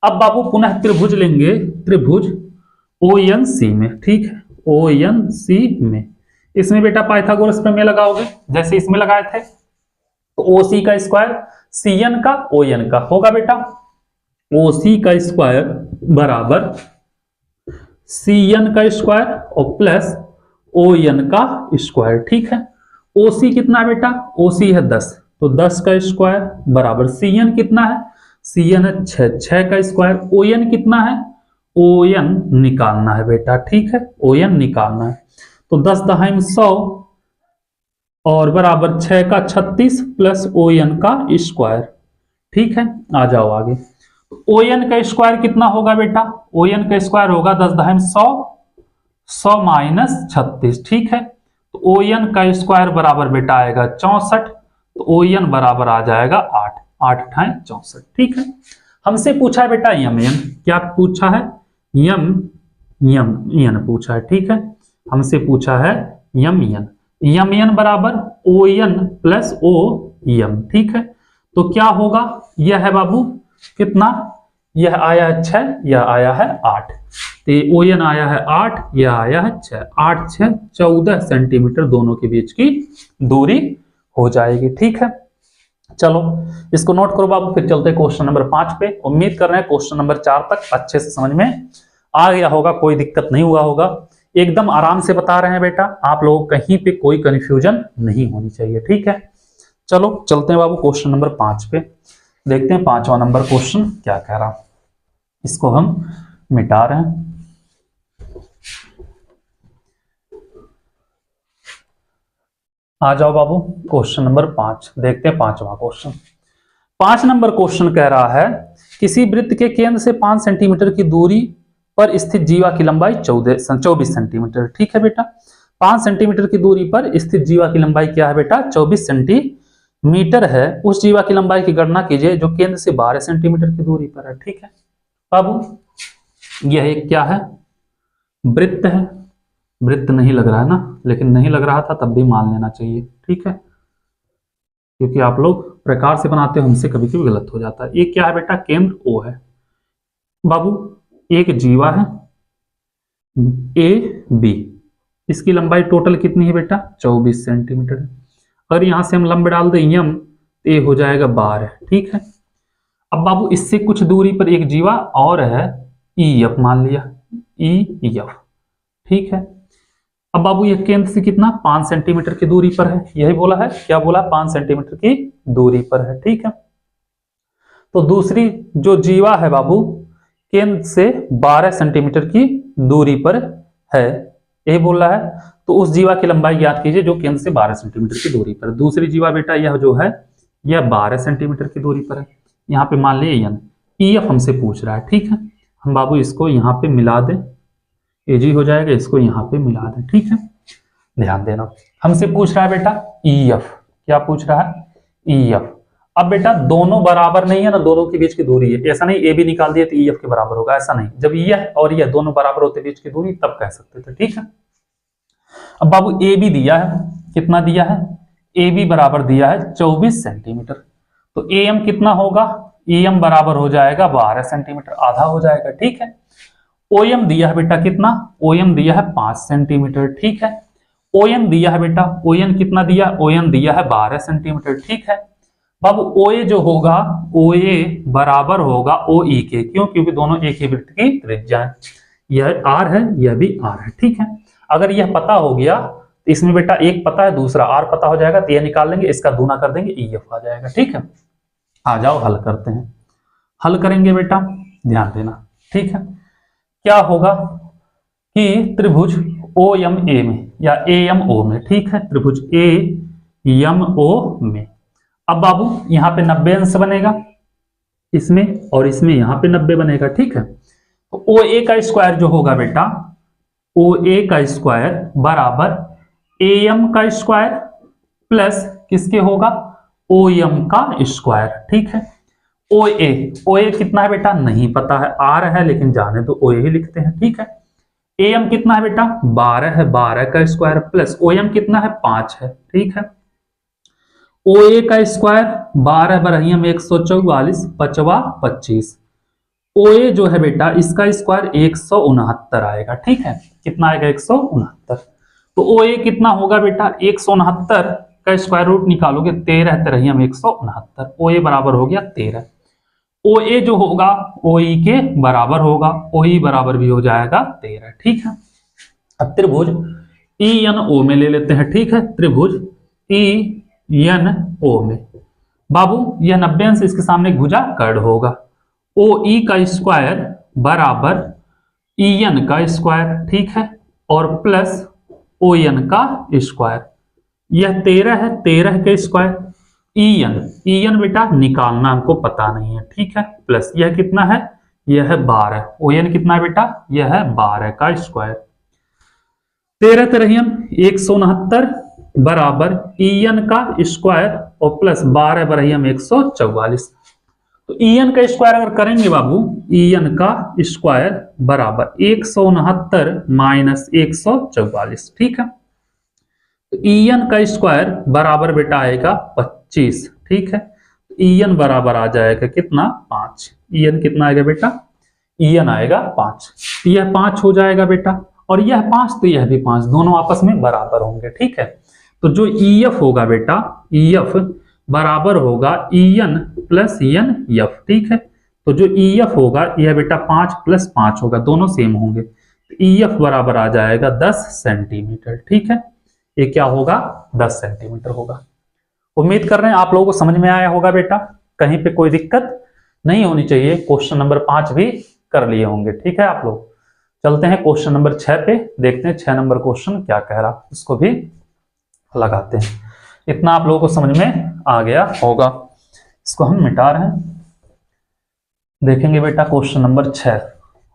अब बाबू पुनः त्रिभुज लेंगे, त्रिभुज ONC में, ठीक है। ONC में इसमें बेटा पाइथागोरस प्रमेय लगाओगे जैसे इसमें लगाए थे, तो OC का स्क्वायर CN का ON का होगा बेटा, OC का स्क्वायर बराबर CN का स्क्वायर और प्लस ON का स्क्वायर, ठीक है। OC कितना है बेटा, OC है 10, तो 10 का स्क्वायर बराबर CN कितना है, CN है 6 का स्क्वायर, ON कितना है, ON निकालना है बेटा, ठीक है। ON निकालना है, तो 10 दहाई में 100 और बराबर 6 का 36 प्लस ON का स्क्वायर, ठीक है। आ जाओ आगे। ON का स्क्वायर कितना होगा बेटा, ON का स्क्वायर होगा 10 दहाई में 100 माइनस 36, ठीक है। तो ON का स्क्वायर बराबर बेटा आएगा 64, तो ON बराबर आ जाएगा 8 ठाए 64, ठीक है। हमसे पूछा है बेटा MN, क्या पूछा है, MN पूछा है, ठीक है। हमसे पूछा है MN बराबर ON प्लस OM, ठीक है। तो क्या होगा, यह है बाबू कितना, यह आया है 6, यह आया है 8, तो ON आया है 8, यह आया है 6, 8 6 14 सेंटीमीटर दोनों के बीच की दूरी हो जाएगी, ठीक है। चलो इसको नोट करो बाबू, फिर चलते हैं क्वेश्चन नंबर 5 पे। उम्मीद कर रहे हैं क्वेश्चन नंबर 4 तक अच्छे से समझ में आ गया होगा, कोई दिक्कत नहीं हुआ होगा। एकदम आराम से बता रहे हैं बेटा, आप लोगों को कहीं पे कोई कंफ्यूजन नहीं होनी चाहिए, ठीक है। चलो चलते हैं बाबू क्वेश्चन नंबर 5 पे, देखते हैं 5वां नंबर क्वेश्चन क्या कह रहा। इसको हम मिटा रहे हैं। आ जाओ बाबू क्वेश्चन नंबर 5, देखते हैं 5वां क्वेश्चन। 5 नंबर क्वेश्चन कह रहा है किसी वृत्त के केंद्र से 5 सेंटीमीटर की दूरी पर स्थित जीवा की लंबाई 24 सेंटीमीटर, ठीक है बेटा। 5 सेंटीमीटर की दूरी पर स्थित जीवा की लंबाई क्या है बेटा, 24 सेंटीमीटर है। उस जीवा की लंबाई की गणना कीजिए जो केंद्र से 12 सेंटीमीटर की दूरी पर है, ठीक है बाबू। यह एक क्या है, वृत्त है। वृत्त नहीं लग रहा है ना, लेकिन नहीं लग रहा था तब भी मान लेना चाहिए, ठीक है, क्योंकि आप लोग प्रकार से बनाते हो, हमसे कभी कभी गलत हो जाता है। ये क्या है बेटा, केंद्र O है बाबू, एक जीवा है AB, इसकी लंबाई टोटल कितनी है बेटा, 24 सेंटीमीटर है। अगर यहां से हम लंब डाल दें M, तो ये हो जाएगा 12, ठीक है। अब बाबू इससे कुछ दूरी पर एक जीवा और है EF, मान लिया EF, ठीक है। अब बाबू ये केंद्र से कितना, 5 सेंटीमीटर की दूरी पर है, यही बोला है, क्या बोला, 5 सेंटीमीटर की दूरी पर है, ठीक है। तो दूसरी जो जीवा है बाबू केंद्र से 12 सेंटीमीटर की दूरी पर है, यही बोल रहा है। तो उस जीवा की लंबाई ज्ञात कीजिए जो केंद्र से 12 सेंटीमीटर की दूरी पर। दूसरी जीवा बेटा यह जो है यह 12 सेंटीमीटर की दूरी पर है, यहाँ पे मान लिया EF हमसे पूछ रहा है, ठीक है। हम बाबू इसको यहाँ पे मिला दें, AG हो जाएगा, इसको यहाँ पे मिला दें। ठीक है, ध्यान देना। हमसे पूछ रहा है बेटा EF, क्या पूछ रहा है? EF। अब बेटा दोनों बराबर नहीं है ना, दोनों के बीच की दूरी है, ऐसा नहीं AB निकाल दिया तो EF के बराबर होगा, ऐसा नहीं। जब यह और यह दोनों बराबर होते बीच की दूरी तब कह सकते थे। ठीक है, अब बाबू AB दिया है, कितना दिया है? AB बराबर दिया है 24 सेंटीमीटर, तो AM कितना होगा? AM बराबर हो जाएगा 12 सेंटीमीटर, आधा हो जाएगा। ठीक है, OM दिया है बेटा कितना? OM दिया है 5 सेंटीमीटर। ठीक है, ON दिया है बेटा, ON कितना दिया? ON दिया है 12 सेंटीमीटर। ठीक है बाबू, OA जो होगा, OA बराबर होगा OE के, क्यों? क्योंकि दोनों एक ही वृत्त की त्रिज्या है, यह R है, यह भी R है। ठीक है, अगर यह पता हो गया तो इसमें बेटा एक पता है, दूसरा R पता हो जाएगा, तो यह निकाल लेंगे, इसका दूना कर देंगे, EF आ जाएगा। ठीक है, आ जाओ हल करते हैं। हल करेंगे बेटा, ध्यान देना। ठीक है, क्या होगा कि त्रिभुज OMA में या AMO में, ठीक है, त्रिभुज AMO में, अब बाबू यहां पे 90 अंश बनेगा इसमें, और इसमें यहां पे 90 बनेगा। ठीक है, तो OA का स्क्वायर जो होगा बेटा, OA का स्क्वायर बराबर AM का स्क्वायर प्लस किसके होगा? OM का स्क्वायर। ठीक है, OA कितना है बेटा? नहीं पता है, R है, लेकिन जाने तो OA ही लिखते हैं। ठीक है, AM कितना है बेटा? 12 है, 12 का स्क्वायर प्लस OM कितना है? 5 है। ठीक है, OA का स्क्वायर 12 बरहियम 144, 5वां 25। OA जो है बेटा, इसका स्क्वायर 169 आएगा। ठीक है, कितना आएगा? 169। तो OA कितना होगा बेटा? 169 का स्क्वायर रूट निकालोगे, 13 तिरहियम 169, OA बराबर हो गया 13। OA जो होगा OE के बराबर होगा, OE बराबर भी हो जाएगा 13। ठीक है, अब त्रिभुज ENO में ले लेते हैं। ठीक है, त्रिभुज ENO में बाबू यह 90 अंश, इसके सामने भुजा कर्ण होगा, OE का स्क्वायर बराबर EN का स्क्वायर। ठीक है, और प्लस ON का स्क्वायर, यह 13 है, 13 के स्क्वायर, EN बेटा निकालना हमको पता नहीं है। ठीक है, प्लस यह कितना है? यह है 12, ON कितना है बेटा? यह है 12 का स्क्वायर, 13 तिरहियम 169 बराबर EN का स्क्वायर और प्लस 12 बरहियम 144। तो EN का स्क्वायर अगर करेंगे बाबू, EN का स्क्वायर बराबर 169 माइनस 144। ठीक है, तो EN का स्क्वायर बराबर बेटा आएगा 25। ठीक है, EN बराबर आ जाएगा कितना? 5। EN कितना आएगा बेटा? EN आएगा 5, यह 5 हो जाएगा बेटा, और यह 5 तो यह भी 5, दोनों आपस में बराबर होंगे। ठीक है, तो जो EF होगा बेटा, EF बराबर होगा EN प्लस ENF। ठीक है, तो जो EF होगा यह बेटा 5 प्लस 5 होगा, दोनों सेम होंगे, तो EF बराबर आ जाएगा 10 सेंटीमीटर। ठीक है, ये क्या होगा? 10 सेंटीमीटर होगा। उम्मीद कर रहे हैं आप लोगों को समझ में आया होगा बेटा, कहीं पे कोई दिक्कत नहीं होनी चाहिए। क्वेश्चन नंबर 5 भी कर लिए होंगे। ठीक है, आप लोग चलते हैं क्वेश्चन नंबर 6 पे, देखते हैं 6 नंबर क्वेश्चन क्या कह रहा, इसको भी लगाते हैं। इतना आप लोगों को समझ में आ गया होगा, इसको हम मिटा रहे हैं। देखेंगे बेटा क्वेश्चन नंबर 6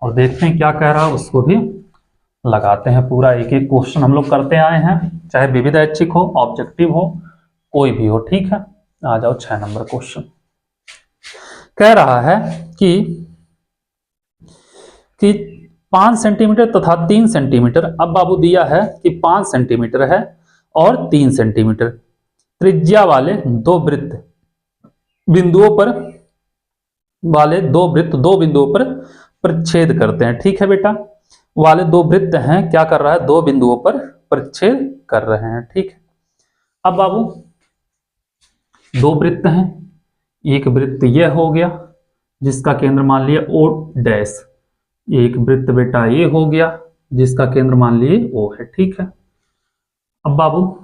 और देखते हैं क्या कह रहा है, उसको भी लगाते हैं। पूरा एक एक क्वेश्चन हम लोग करते आए हैं, चाहे विविध ऐच्छिक हो, ऑब्जेक्टिव हो, कोई भी हो। ठीक है, आ जाओ 6 नंबर क्वेश्चन। कह रहा है कि 5 सेंटीमीटर तथा 3 सेंटीमीटर, अब बाबू दिया है कि 5 सेंटीमीटर है और 3 सेंटीमीटर त्रिज्या वाले दो वृत्त बिंदुओं पर दो बिंदुओं पर परिच्छेद करते हैं। ठीक है बेटा, वाले दो वृत्त हैं, क्या कर रहा है? दो बिंदुओं पर परिच्छेद कर रहे हैं। ठीक है, अब बाबू दो वृत्त हैं, एक वृत्त यह हो गया जिसका केंद्र मान लिया O डैश, एक वृत्त बेटा ये हो गया जिसका केंद्र मान लिए O है। ठीक है, अब बाबू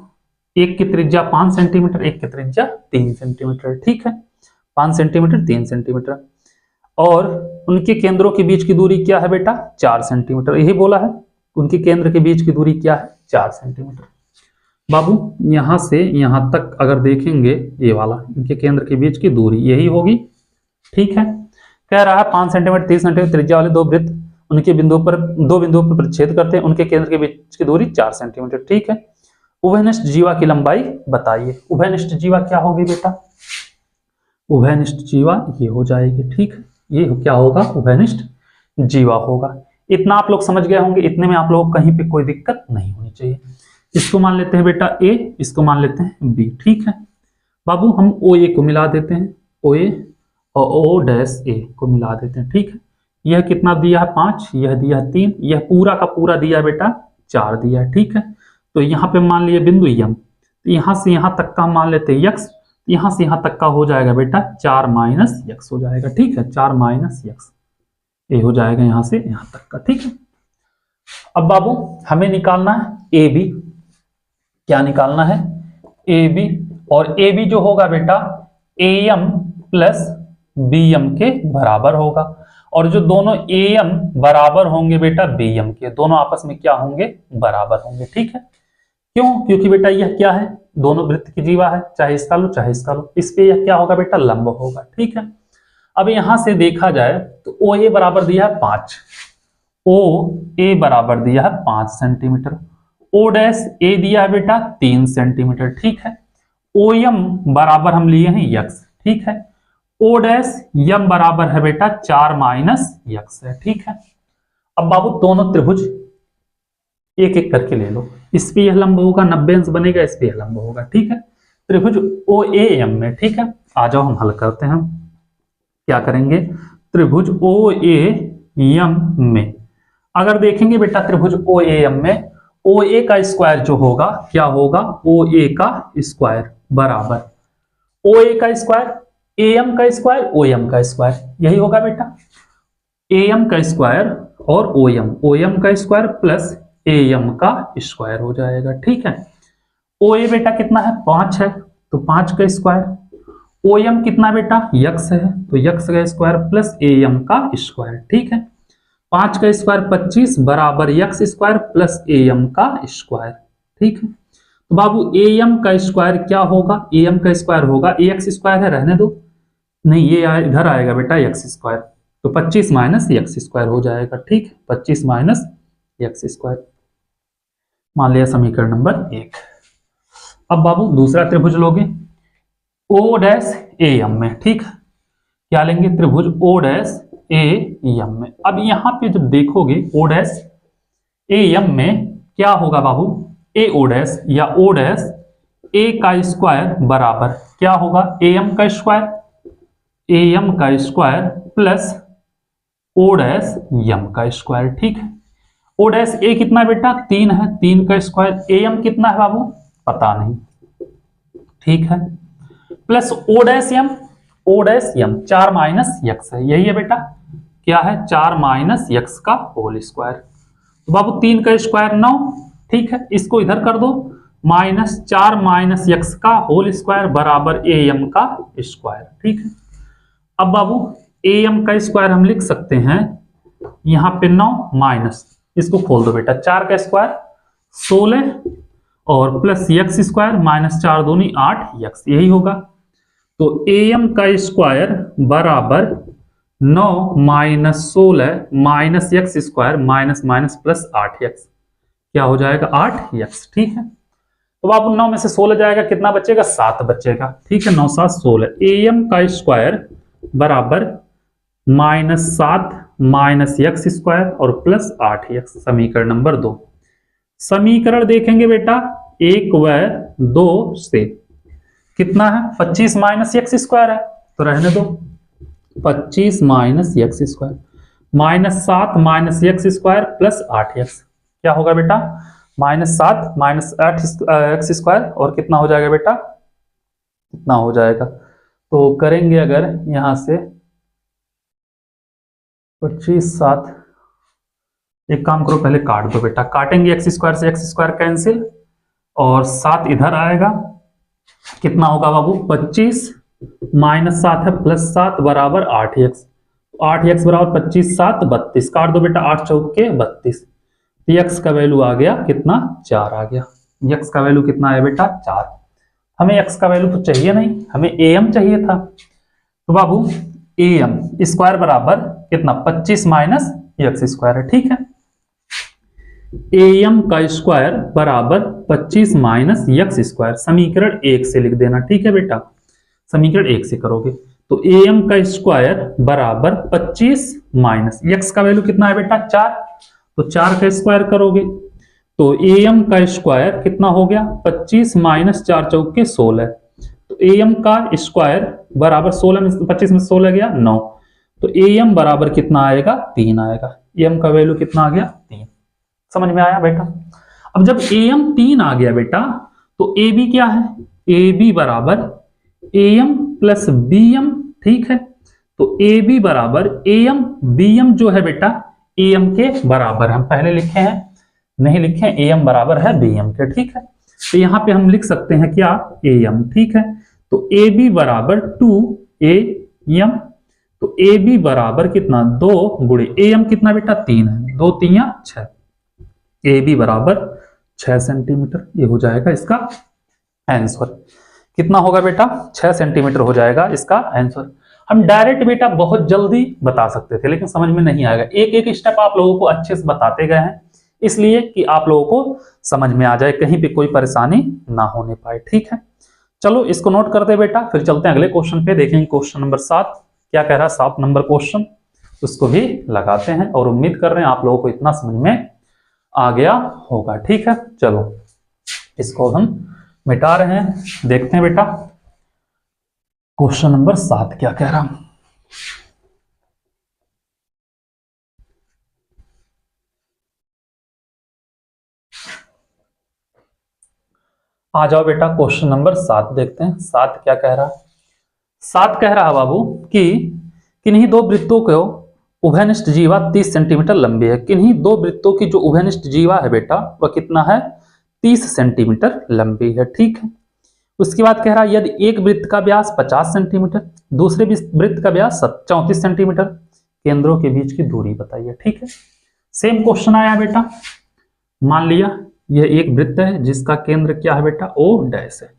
एक की त्रिज्या 5 सेंटीमीटर, एक की त्रिज्या 3 सेंटीमीटर। ठीक है, 5 सेंटीमीटर 3 सेंटीमीटर, और उनके केंद्रों के बीच की दूरी क्या है बेटा? 4 सेंटीमीटर। यही बोला है, उनके केंद्र के बीच की दूरी क्या है? 4 सेंटीमीटर। बाबू यहां से यहां तक अगर देखेंगे, ये वाला इनके केंद्र के बीच की दूरी यही होगी। ठीक है, कह रहा है 5 सेंटीमीटर 30 सेंटीमीटर त्रिज्या वाले दो वृत्त उनके बिंदुओं पर, दो बिंदुओं पर प्रतिच्छेद करते हैं, उनके केंद्र के बीच की दूरी 4 सेंटीमीटर। ठीक है। उभयनिष्ठ जीवा की लंबाई बताइए। उभयनिष्ठ जीवा क्या होगी बेटा? उभयनिष्ठ जीवा ये हो जाएगी। ठीक है, ये क्या होगा? उभयनिष्ठ जीवा होगा। इतना आप लोग समझ गए होंगे, इतने में आप लोगों को कहीं पे कोई दिक्कत नहीं होनी चाहिए। इसको मान लेते हैं बेटा ए, इसको मान लेते हैं बी। ठीक है बाबू, हम ओ ए को मिला देते हैं, ओ ए और ओ डैश ए को मिला देते हैं। ठीक है, यह कितना दिया है? 5, यह दिया है 3, यह पूरा का पूरा दिया है बेटा 4 दिया है। ठीक है, तो यहाँ पे मान लिए बिंदु यम, तो यहाँ से यहाँ तक का मान लेते हैं यक्स, यहाँ से यहाँ तक का हो जाएगा बेटा 4 माइनस यक्स हो जाएगा। ठीक है, 4 माइनस यक्स ये हो जाएगा यहाँ से यहाँ तक का। ठीक है, अब बाबू हमें निकालना है ए बी। क्या निकालना है? ए बी, और ए बी जो होगा बेटा A M plus B M के बराबर होगा, और जो दोनों ए एम बराबर होंगे बेटा बी एम के, दोनों आपस में क्या होंगे? बराबर होंगे। ठीक है, क्यों? क्योंकि बेटा यह क्या है? दोनों वृत्त की जीवा है, चाहे इसका लो चाहे इसका लो, इस पे यह क्या होगा बेटा? लंब होगा। ठीक है, अब यहां से देखा जाए तो ओ ए बराबर दिया है 5, ओ ए बराबर दिया है 5 सेंटीमीटर, ओ डैश ए दिया है बेटा 3 सेंटीमीटर। ठीक है, ओ एम बराबर हम लिए हैं यक्स। ठीक है, ओ डैश यम बराबर है बेटा 4 माइनस यक्स है। ठीक है, अब बाबू दोनों त्रिभुज एक एक करके ले लो, इस पे यह लंब होगा 90 अंश बनेगा, इस पे यह लंब होगा। ठीक है, त्रिभुज ओ ए एम में। ठीक है, आ जाओ हम हल करते हैं। क्या करेंगे? त्रिभुज ओ ए एम में अगर देखेंगे बेटा, त्रिभुज ओ ए एम में ओ ए का स्क्वायर जो होगा क्या होगा? ओ ए का स्क्वायर बराबर ओ ए का स्क्वायर ए एम का स्क्वायर ओ एम का स्क्वायर, यही होगा बेटा। ए एम का स्क्वायर और ओ एम का स्क्वायर प्लस ए एम का स्क्वायर हो जाएगा। ठीक है, ओ ए बेटा कितना है? 5 है, तो 5 का स्क्वायर। ओ एम कितना बेटा? यक्स है, तो यक्स का स्क्वायर प्लस ए एम का स्क्वायर। ठीक है, 5 का स्क्वायर 25 बराबर x square plus A M का स्क्वायर। ठीक है, तो बाबू ए एम का स्क्वायर क्या होगा? ए एम का स्क्वायर होगा ए एक्स स्क्वायर है, रहने दो, नहीं ये इधर आएगा बेटा एक्स स्क्वायर, तो 25 माइनस एक्स स्क्वायर हो जाएगा। ठीक है, 25 माइनस एक्स स्क्वायर, मान लिया समीकरण नंबर 1। अब बाबू दूसरा त्रिभुज लोगे ओ डैश ए एम में। ठीक है, क्या लेंगे? त्रिभुज ओ डैश ए एम में। अब यहां पे जब देखोगे ओ डैश ए एम में क्या होगा बाबू? ए ओ डैश या ओ डैश ए का स्क्वायर बराबर क्या होगा? ए एम का स्क्वायर, ए एम का square plus O dash M का स्क्वायर। ठीक है, ओ डैश ए कितना बेटा? 3 है, 3 का स्क्वायर। ए एम कितना है बाबू? पता नहीं। ठीक है, plus O dash M, O dash M 4 minus x है, यही है बेटा। क्या है? 4 माइनस यक्स का होल स्क्वायर। तो बाबू 3 का स्क्वायर 9। ठीक है, इसको इधर कर दो, माइनस 4 माइनस यक्स का होल स्क्वायर बराबर ए एम का स्क्वायर। ठीक है, अब बाबू ए एम का स्क्वायर हम लिख सकते हैं यहां पे 9 माइनस, इसको खोल दो बेटा, 4 का स्क्वायर 16 और प्लस यक्स स्क्वायर माइनस 4 दूनी 8 यक्स, यही होगा। तो ए एम का स्क्वायर बराबर 9 minus 16 minus x square minus minus plus 8 x, क्या हो जाएगा? 8 यक्स। ठीक है, तो बाबू 9 में से 16 जाएगा, कितना बचेगा? 7 बचेगा। ठीक है, 9 7 16। ए एम का स्क्वायर बराबर माइनस 7 माइनस यक्स स्क्वायर और प्लस 8 यक्स, समीकरण नंबर 2। समीकरण देखेंगे बेटा 1 व 2 से कितना है? 25 माइनस यक्स स्क्वायर है, तो रहने दो, 25 minus x square minus 7 minus x square plus 8 x, क्या होगा बेटा? माइनस 7 माइनस 8 एक्स स्क्वायर और कितना हो जाएगा बेटा? कितना हो जाएगा? तो करेंगे अगर यहां से 25 7, एक काम करो पहले काट दो बेटा, काटेंगे एक्स स्क्वायर से एक्स स्क्वायर कैंसिल और 7 इधर आएगा, कितना होगा बाबू? 25 माइनस 7 है प्लस 7 बराबर 8 एक्स, 8 एक्स बराबर 25 7 32, काट दो बेटा, 8 चौक के 32, एक्स का वैल्यू आ गया कितना? 4 आ गया। एक्स का वैल्यू कितना है बेटा? 4। हमें एक्स का वैल्यू तो चाहिए नहीं, हमें ए एम चाहिए था। तो बाबू ए एम स्क्वायर बराबर कितना? 25 माइनस एक्स स्क्वायर है। ठीक है, am का स्क्वायर बराबर 25 माइनस एक्स स्क्वायर, समीकरण 1 से लिख देना। ठीक है बेटा, समीकरण 1 से करोगे तो am का स्क्वायर बराबर 25 माइनस एक्स का वैल्यू कितना है बेटा 4, तो 4 का स्क्वायर करोगे तो am का स्क्वायर कितना हो गया 25 माइनस 4 चौके 16, तो am का स्क्वायर बराबर 16 में 25 में 16 गया 9, तो am बराबर कितना आएगा 3 आएगा। am का वैल्यू कितना आ गया 3। समझ में आया बेटा। अब जब am 3 आ गया बेटा तो ab क्या है, ab बराबर am प्लस bm। ठीक है, तो ab बराबर am bm जो है बेटा am के बराबर हम पहले लिखे हैं, नहीं लिखे am बराबर है bm के। ठीक है, तो यहां पे हम लिख सकते हैं क्या am। ठीक है, तो ab बराबर 2am, तो ab बराबर कितना 2 गुणे am कितना बेटा 3 है, 2 3 6, ab बराबर 6 सेंटीमीटर। ये हो जाएगा इसका आंसर। कितना होगा बेटा 6 सेंटीमीटर हो जाएगा इसका आंसर। हम डायरेक्ट बेटा बहुत जल्दी बता सकते थे लेकिन समझ में नहीं आएगा, एक एक स्टेप आप लोगों को अच्छे से बताते गए हैं इसलिए कि आप लोगों को समझ में आ जाए, कहीं पे कोई परेशानी ना होने पाए। ठीक है, चलो इसको नोट कर दे बेटा, फिर चलते हैं अगले क्वेश्चन पे, देखेंगे क्वेश्चन नंबर 7 क्या कह रहा है। 7 नंबर क्वेश्चन उसको भी लगाते हैं और उम्मीद कर रहे हैं आप लोगों को इतना समझ में आ गया होगा। ठीक है, चलो इसको हम मिटा रहे हैं, देखते हैं बेटा क्वेश्चन नंबर 7 क्या कह रहा। आ जाओ बेटा क्वेश्चन नंबर 7 देखते हैं 7 क्या कह रहा। 7 कह रहा बाबू कि किन्हीं दो वृत्तों को उभयनिष्ठ जीवा 30 सेंटीमीटर लंबी है। किन्हीं दो वृत्तों की जो उभयनिष्ठ जीवा है बेटा वह कितना है 30 सेंटीमीटर लंबी है। ठीक है, उसके बाद कह रहा यदि एक वृत्त का व्यास 50 सेंटीमीटर, दूसरे वृत्त का व्यास 34 सेंटीमीटर, केंद्रों के बीच की दूरी बताइए। ठीक है, सेम क्वेश्चन आया बेटा, मान लिया यह एक वृत्त है जिसका केंद्र क्या है बेटा O डैश है,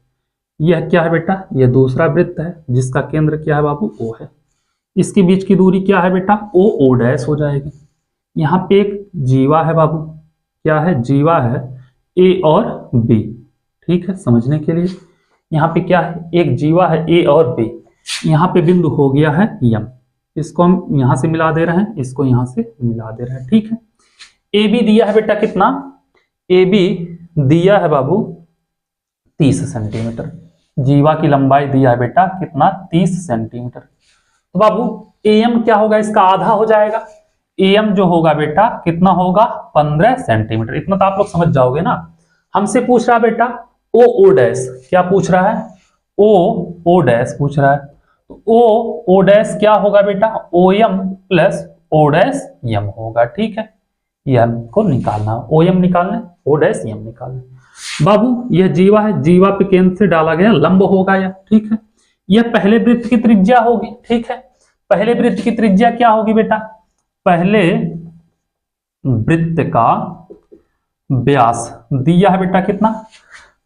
यह क्या है बेटा यह दूसरा वृत्त है जिसका केंद्र क्या है बाबू O है, इसके बीच की दूरी क्या है बेटा O डैश हो जाएगी। यहाँ पे एक जीवा है बाबू, क्या है जीवा है A और B। ठीक है, समझने के लिए यहाँ पे क्या है एक जीवा है A और B, यहाँ पे बिंदु हो गया है M, इसको हम यहाँ से मिला दे रहे हैं, इसको यहाँ से मिला दे रहे हैं। ठीक है, AB दिया है बेटा कितना, AB दिया है बाबू 30 सेंटीमीटर, जीवा की लंबाई दिया है बेटा कितना 30 सेंटीमीटर, तो बाबू AM क्या होगा इसका आधा हो जाएगा, AM जो होगा बेटा कितना होगा 15 सेंटीमीटर। इतना तो आप लोग समझ जाओगे ना। हमसे पूछ रहा बेटा O डैश, क्या पूछ रहा है O डैश पूछ रहा है, तो O डैश क्या होगा बेटा OM plus O dash M होगा। ठीक है, यह हमको निकालना, OM निकालना O डैश M निकालना। बाबू यह जीवा है, जीवा पे केंद्र से डाला गया लंब होगा यह। ठीक है, यह पहले वृत्त की त्रिज्या होगी। ठीक है, पहले वृत्त की त्रिज्या क्या होगी बेटा, पहले वृत्त का व्यास दिया है बेटा कितना,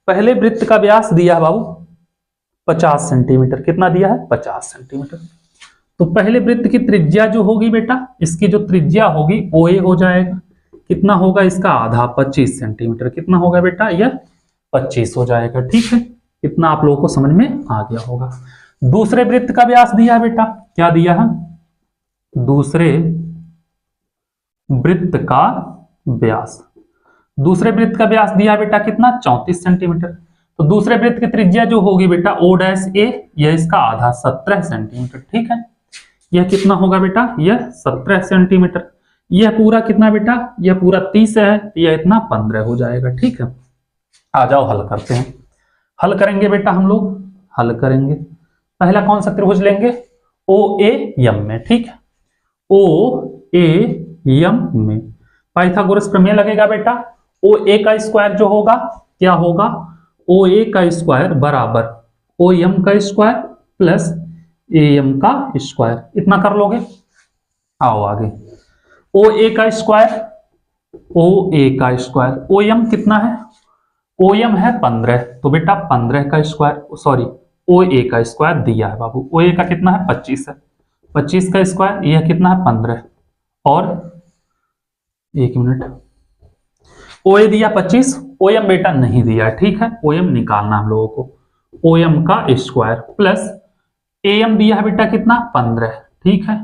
पहले वृत्त का व्यास दिया है बाबू 50 सेंटीमीटर, कितना दिया है 50 सेंटीमीटर, तो पहले वृत्त की त्रिज्या जो होगी बेटा इसकी जो त्रिज्या होगी OA हो जाएगा, कितना होगा इसका आधा 25 सेंटीमीटर, कितना होगा बेटा यह 25 हो जाएगा। ठीक है, इतना आप लोगों को समझ में आ गया होगा। दूसरे वृत्त का व्यास दिया है बेटा, क्या दिया है दूसरे वृत्त का व्यास, दूसरे वृत्त का व्यास दिया है बेटा कितना 34 सेंटीमीटर, तो दूसरे वृत्त की त्रिज्या जो होगी बेटा O डैश A, यह इसका आधा 17 सेंटीमीटर। ठीक है, यह कितना होगा बेटा यह 17 सेंटीमीटर, यह पूरा कितना बेटा यह पूरा 30 है, यह इतना 15 हो जाएगा। ठीक है, आ जाओ हल करते हैं, हल करेंगे बेटा हम लोग, हल करेंगे पहला कौन सा त्रिभुज लेंगे OAM में। ठीक है, OAM में पाइथागोरस प्रमेय लगेगा बेटा, OA का स्क्वायर जो होगा क्या होगा OA का स्क्वायर बराबर OM का स्क्वायर प्लस AM का स्क्वायर, इतना कर लोगे। आओ आगे, OA का स्क्वायर, OA का स्क्वायर, OM कितना है OM है 15, तो बेटा 15 का स्क्वायर, सॉरी OA का स्क्वायर दिया है बाबू, OA का कितना है 25 है, 25 का स्क्वायर यह कितना है 15 और एक मिनट, ओ ए दिया 25, ओ एम बेटा नहीं दिया, ठीक है, ओ एम निकालना हम लोगों को, ओ एम का स्क्वायर प्लस ए एम दिया है बेटा कितना 15, ठीक है,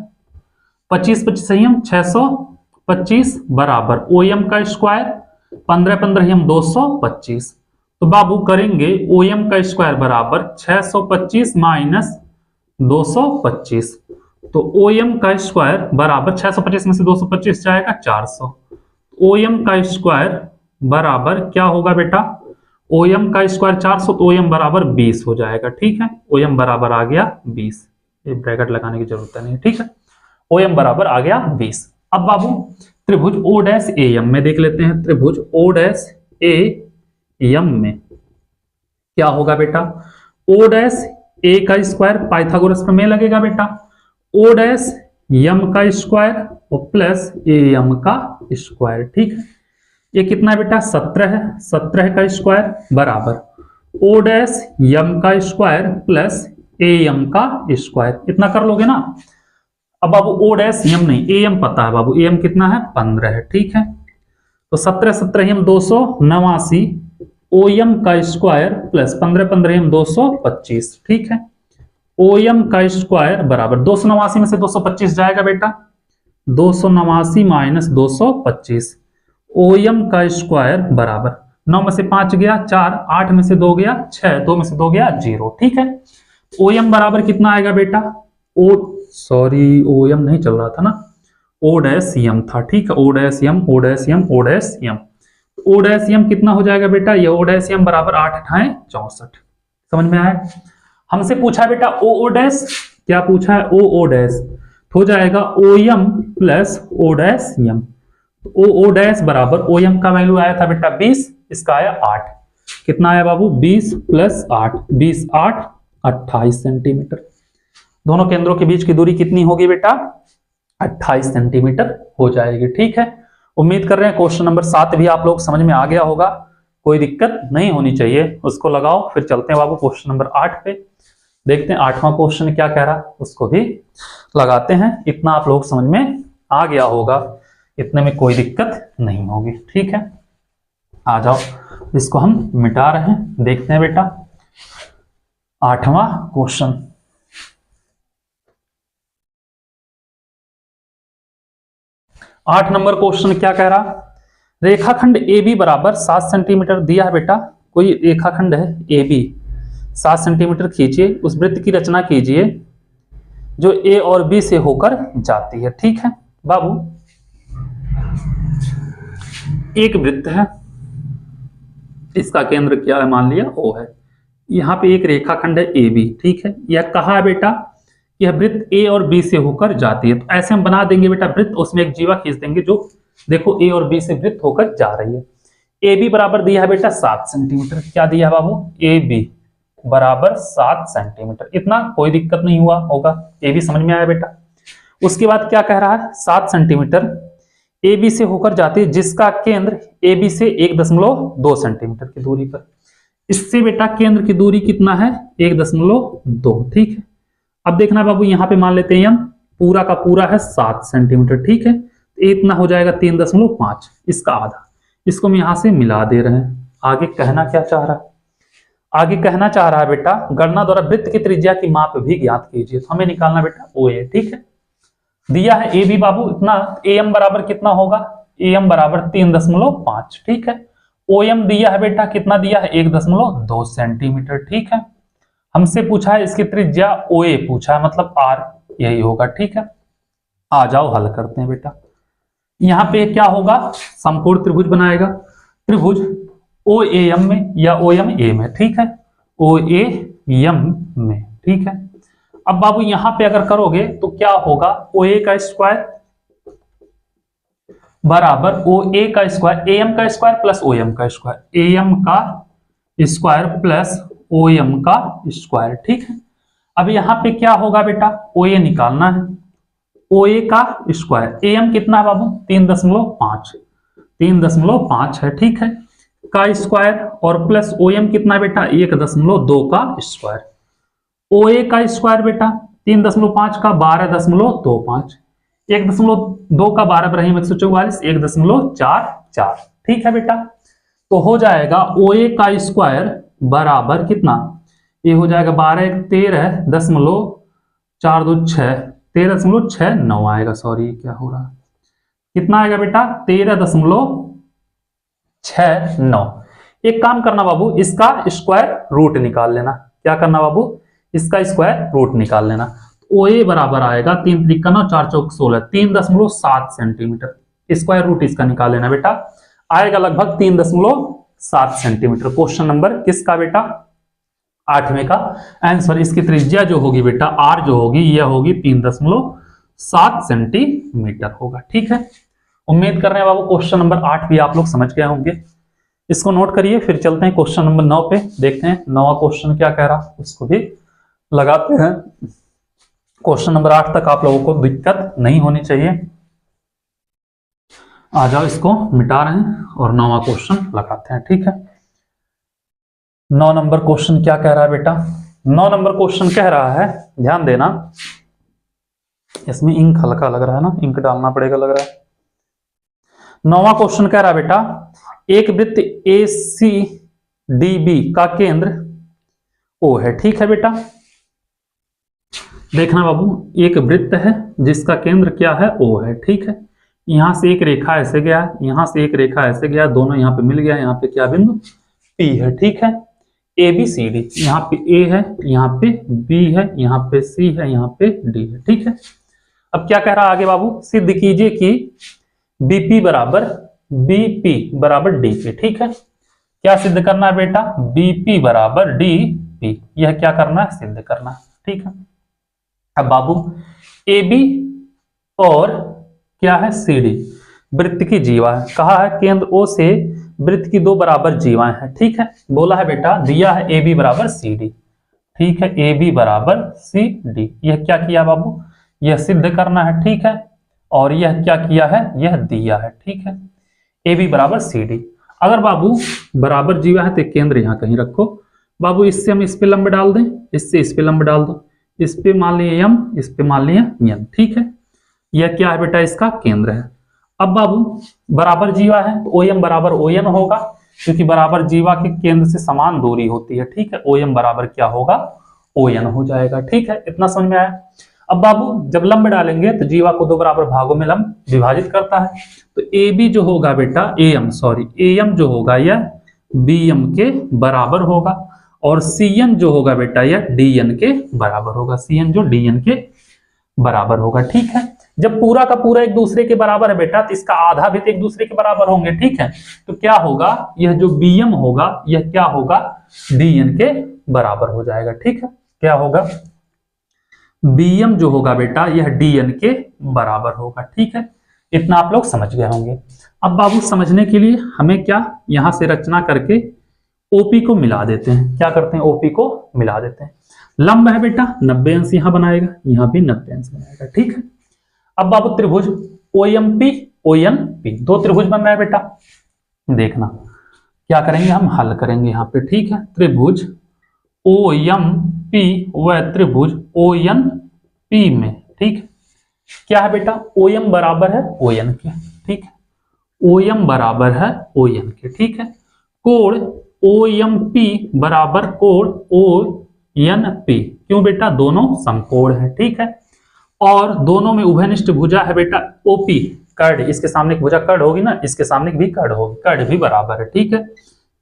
25 25 संयम 625 बराबर ओ एम का स्क्वायर 15 15 हम 225। तो बाबू करेंगे ओ एम का स्क्वायर बराबर 625 माइनस 225, तो ओ एम का स्क्वायर बराबर 625 में से 225 जाएगा 400, ओ एम का स्क्वायर बराबर क्या होगा बेटा, ओ एम का स्क्वायर 400 तो ओ एम बराबर 20 हो जाएगा, ठीक है, ओ एम बराबर आ गया 20, ये ब्रैकेट लगाने की जरूरत नहीं, ठीक है, ओ एम बराबर आ गया 20। अब बाबू त्रिभुज ओ डैश ए एम में देख लेते हैं, त्रिभुज ओ डैश ए एम में क्या होगा बेटा, ओ डैश ए का स्क्वायर पाइथागोरस प्रमेय लगेगा बेटा, ओ डैश एम का स्क्वायर और प्लस ए एम का स्क्वायर, ठीक है, ये कितना है बेटा 17 है, 17 का स्क्वायर बराबर ओ डैश एम का स्क्वायर प्लस ए एम का स्क्वायर, इतना कर लोगे ना। अब बाबू ओ डैश एम नहीं, ए एम पता है बाबू, ए एम कितना है 15 है, ठीक है, तो 17 17 एम 289 ओ एम का स्क्वायर प्लस 15 15 एम 225, ठीक है, ओ एम का स्क्वायर बराबर 289 में से 225 जाएगा बेटा, 289 माइनस 225, ओ एम का स्क्वायर बराबर 9 में से 5 गया 4, 8 में से 2 गया 6, 2 में से 2 गया 0, ठीक है, ओ एम बराबर कितना आएगा बेटा, ओ सॉरी ओ एम नहीं चल रहा था ना, ओ डैश एम था, ठीक है, O dash M O dash M O dash M, O dash M कितना हो जाएगा बेटा, ये ओ डैश एम बराबर 8 8 64, समझ में आया। हमसे पूछा बेटा ओ डैश, क्या पूछा है ओ डैश, हो जाएगा O M plus O dash M, O dash बराबर ओ एम का वैल्यू आया था बेटा 20, इसका आया 8, कितना आया बाबू 20 प्लस 8, 20 8 28 सेंटीमीटर, दोनों केंद्रों के बीच की दूरी कितनी होगी बेटा 28 सेंटीमीटर हो जाएगी, ठीक है। उम्मीद कर रहे हैं क्वेश्चन नंबर 7 भी आप लोग समझ में आ गया होगा, कोई दिक्कत नहीं होनी चाहिए, उसको लगाओ। फिर चलते हैं बाबू क्वेश्चन नंबर 8 पे, देखते हैं 8वां क्वेश्चन क्या कह रहा, उसको भी लगाते हैं। इतना आप लोग समझ में आ गया होगा, इतने में कोई दिक्कत नहीं होगी, ठीक है। आ जाओ, इसको हम मिटा रहे हैं, देखते हैं बेटा 8वां क्वेश्चन। आठ नंबर क्वेश्चन क्या कह रहा, रेखाखंड ए बी बराबर 7 सेंटीमीटर दिया है बेटा, कोई रेखाखंड है ए बी 7 सेंटीमीटर खींचिए, उस वृत्त की रचना कीजिए जो ए और बी से होकर जाती है, ठीक है। बाबू एक वृत्त है, इसका केंद्र क्या है मान लिया ओ है, यहां पे एक रेखाखंड है ए बी, ठीक है, यह कहा है बेटा यह वृत्त ए और बी से होकर जाती है, तो ऐसे हम बना देंगे बेटा वृत्त, उसमें एक जीवा खींच देंगे जो देखो ए और बी से वृत्त होकर जा रही है। ए बी बराबर दिया है बेटा 7 सेंटीमीटर, क्या दिया बाबू ए बी बराबर 7 सेंटीमीटर, इतना कोई दिक्कत नहीं हुआ होगा, ए बी समझ में आया बेटा। उसके बाद क्या कह रहा है 7 सेंटीमीटर ए बी से होकर जाती है जिसका केंद्र ए बी से 1.2 सेंटीमीटर की दूरी पर, इससे बेटा केंद्र की दूरी कितना है 1.2, ठीक है। अब देखना बाबू यहां पे मान लेते हैं हम पूरा का पूरा है 7 सेंटीमीटर, ठीक है, तो इतना हो जाएगा 3.5, इसका आधा, इसको हम यहां से मिला दे रहे हैं। आगे कहना क्या चाह रहा है, आगे कहना चाह रहा है बेटा गणना द्वारा वृत्त की त्रिज्या की माप भी ज्ञात कीजिए, तो हमें निकालना बेटा ओ ए, ठीक है। दिया है ए बी बाबू इतना, ए एम बराबर कितना होगा, ए एम बराबर 3.5, ठीक है। ओ एम दिया है बेटा कितना दिया है 1.2 सेंटीमीटर, ठीक है। हमसे पूछा है इसकी त्रिज्या ओ ए पूछा है, मतलब आर यही होगा, ठीक है। आ जाओ हल करते हैं बेटा, यहां पे क्या होगा समकोण त्रिभुज बनाएगा, त्रिभुज ओ ए एम में या ओ एम ए में, ठीक है, ओ ए एम में, ठीक है। अब बाबू यहां पे अगर करोगे तो क्या होगा ओ ए का स्क्वायर बराबर ओ ए का स्क्वायर, ए एम का स्क्वायर प्लस ओ एम का स्क्वायर, ए एम का स्क्वायर प्लस ओ एम का स्क्वायर, ठीक है। अब यहां पे क्या होगा बेटा ओ ए निकालना है, ओ ए का स्क्वायर, ए एम कितना है बाबू 3.5 है, ठीक है, का स्क्वायर और प्लस ओ एम कितना बेटा 1.2 का स्क्वायर, ओ ए का स्क्वायर बेटा 3.5 का 12.25, 1.2 का 12 बराबर 144, 1.44। ठीक है बेटा, तो हो जाएगा OA का स्क्वायर बराबर कितना, ये हो जाएगा 12 13.426 13.69 आएगा। सॉरी क्या हो रहा है, कितना आएगा बेटा 13.69। एक काम करना बाबू, इसका स्क्वायर रूट निकाल लेना। क्या करना बाबू, इसका स्क्वायर रूट निकाल लेना। OA बराबर आएगा 3 त्रिका 9 4 चौक 16 3.7 सेंटीमीटर। स्क्वायर रूट इसका निकाल लेना बेटा, आएगा लगभग 3.7 सेंटीमीटर। क्वेश्चन नंबर किसका बेटा, 8वें का आंसर। इसकी त्रिज्या जो होगी बेटा R जो होगी यह होगी 3.7 सेंटीमीटर होगा। ठीक है, उम्मीद कर रहे हैं बाबू क्वेश्चन नंबर 8 भी आप लोग समझ गए होंगे। इसको नोट करिए, फिर चलते हैं क्वेश्चन नंबर 9 पे, देखते हैं 9वां क्वेश्चन क्या कह रहा, उसको भी लगाते हैं। क्वेश्चन नंबर 8 तक आप लोगों को दिक्कत नहीं होनी चाहिए। आ जाओ, इसको मिटा रहे हैं और 9वां क्वेश्चन लगाते हैं। ठीक है, 9 नंबर क्वेश्चन क्या कह रहा है बेटा, 9 नंबर क्वेश्चन कह रहा है, ध्यान देना, इसमें इंक हल्का लग रहा है ना, इंक डालना पड़ेगा लग रहा है। 9वां क्वेश्चन कह रहा है बेटा, एक वृत्त ACDB का केंद्र O है। ठीक है बेटा, देखना बाबू, एक वृत्त है जिसका केंद्र क्या है, O है। ठीक है, यहां से एक रेखा ऐसे गया, यहां से एक रेखा ऐसे गया, दोनों यहां पे मिल गया, यहां पे क्या बिंदु P है। ठीक है, ABCD, यहाँ पे A है, यहाँ पे B है, यहाँ पे C है, यहाँ पे D है। ठीक है, अब क्या कह रहा है आगे बाबू, सिद्ध कीजिए कि BP बराबर DP। ठीक है, क्या सिद्ध करना है बेटा, BP बराबर DP, यह क्या करना है, सिद्ध करना है। ठीक है, अब बाबू AB और क्या है CD वृत्त की जीवा है, कहा है केंद्र O से वृत्त की 2 बराबर जीवाएं हैं। ठीक है, बोला है बेटा, दिया है AB बराबर CD। ठीक है, AB बराबर CD, यह क्या किया बाबू, यह सिद्ध करना है। ठीक है, और यह क्या किया है, यह दिया है। ठीक है, AB बराबर CD। अगर बाबू बराबर जीवा है तो केंद्र यहां कहीं रखो बाबू, इससे हम इस पे लंब डाल दें, इससे इस पे लंब डाल दो, इस पे मान लिया M, इस पे मान लिया N। ठीक है, यह क्या है बेटा, इसका केंद्र है। अब बाबू बराबर जीवा है तो OM बराबर ON होगा, क्योंकि बराबर जीवा के केंद्र से समान दूरी होती है। ठीक है, OM बराबर क्या होगा, ON हो जाएगा। ठीक है, इतना समझ में आया। अब बाबू जब लंब डालेंगे तो जीवा को 2 बराबर भागों में लंब विभाजित करता है, तो AB जो होगा बेटा AM जो होगा यह BM के बराबर होगा, और CN जो होगा बेटा यह DN के बराबर होगा, CN जो DN के बराबर होगा। ठीक है, जब पूरा का पूरा एक दूसरे के बराबर है बेटा, तो इसका आधा भी एक दूसरे के बराबर होंगे। ठीक है, तो क्या होगा, यह जो BM होगा यह क्या होगा, DN के बराबर हो जाएगा। ठीक है, क्या होगा, BM जो होगा बेटा यह DN के बराबर होगा। ठीक है, इतना आप लोग समझ गए होंगे। अब बाबू समझने के लिए हमें क्या, यहां से रचना करके OP को मिला देते हैं। क्या करते हैं, OP को मिला देते हैं। लंब है बेटा 90 अंश यहां बनाएगा, यहां भी 90 अंश बनाएगा। ठीक है, अब बाबू त्रिभुज OMP ONP, 2 त्रिभुज बन रहा है बेटा। देखना क्या करेंगे, हम हल करेंगे यहाँ पे। ठीक है, त्रिभुज OMP व त्रिभुज ONP में। ठीक, क्या है बेटा, OM बराबर है ON के। ठीक है, OM बराबर है ON के। ठीक है, कोण OMP बराबर कोण ONP, क्यों बेटा, दोनों समकोण है। ठीक है, और दोनों में उभयनिष्ठ भुजा है बेटा OP, कर्ण, इसके सामने एक भुजा कर्ण होगी ना, इसके सामने भी कर्ण होगी, कर्ण भी बराबर है। ठीक है,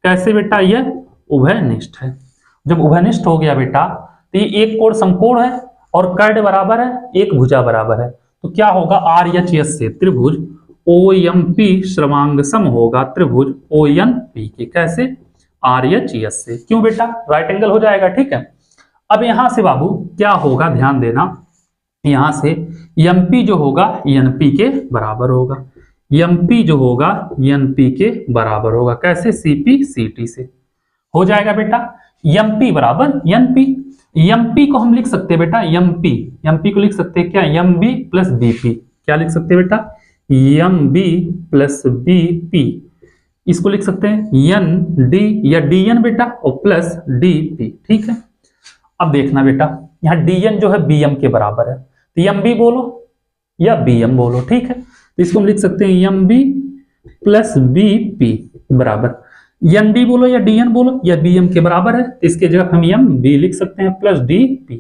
कैसे बेटा, यह उभयनिष्ठ है। जब उभयनिष्ठ हो गया बेटा तो ये एक कोण समकोण है और कर्ण बराबर है, एक भुजा बराबर है, तो क्या होगा, RHS से त्रिभुज OMP श्रमांग सम होगा त्रिभुज ONP के। कैसे, RHS से, क्यों बेटा, राइट एंगल हो जाएगा। ठीक है, अब यहां से बाबू क्या होगा, ध्यान देना, यहां से MP जो होगा NP के बराबर होगा, MP जो होगा NP के बराबर होगा। कैसे, CP CT से हो जाएगा बेटा, MP बराबर NP। MP को हम लिख सकते हैं बेटा, MP को लिख सकते हैं क्या, MB प्लस BP, क्या लिख सकते हैं बेटा, MB प्लस BP, इसको लिख सकते हैं ND या DN बेटा, और प्लस DP। ठीक है, अब देखना बेटा, यहाँ DN जो है BM के बराबर है, तो MB बोलो, या BM बोलो, ठीक है। तो इसको हम लिख सकते हैं MB प्लस BP बराबर ND बोलो या DN बोलो या BM के बराबर है, तो इसके जगह हम MB लिख सकते हैं प्लस DP।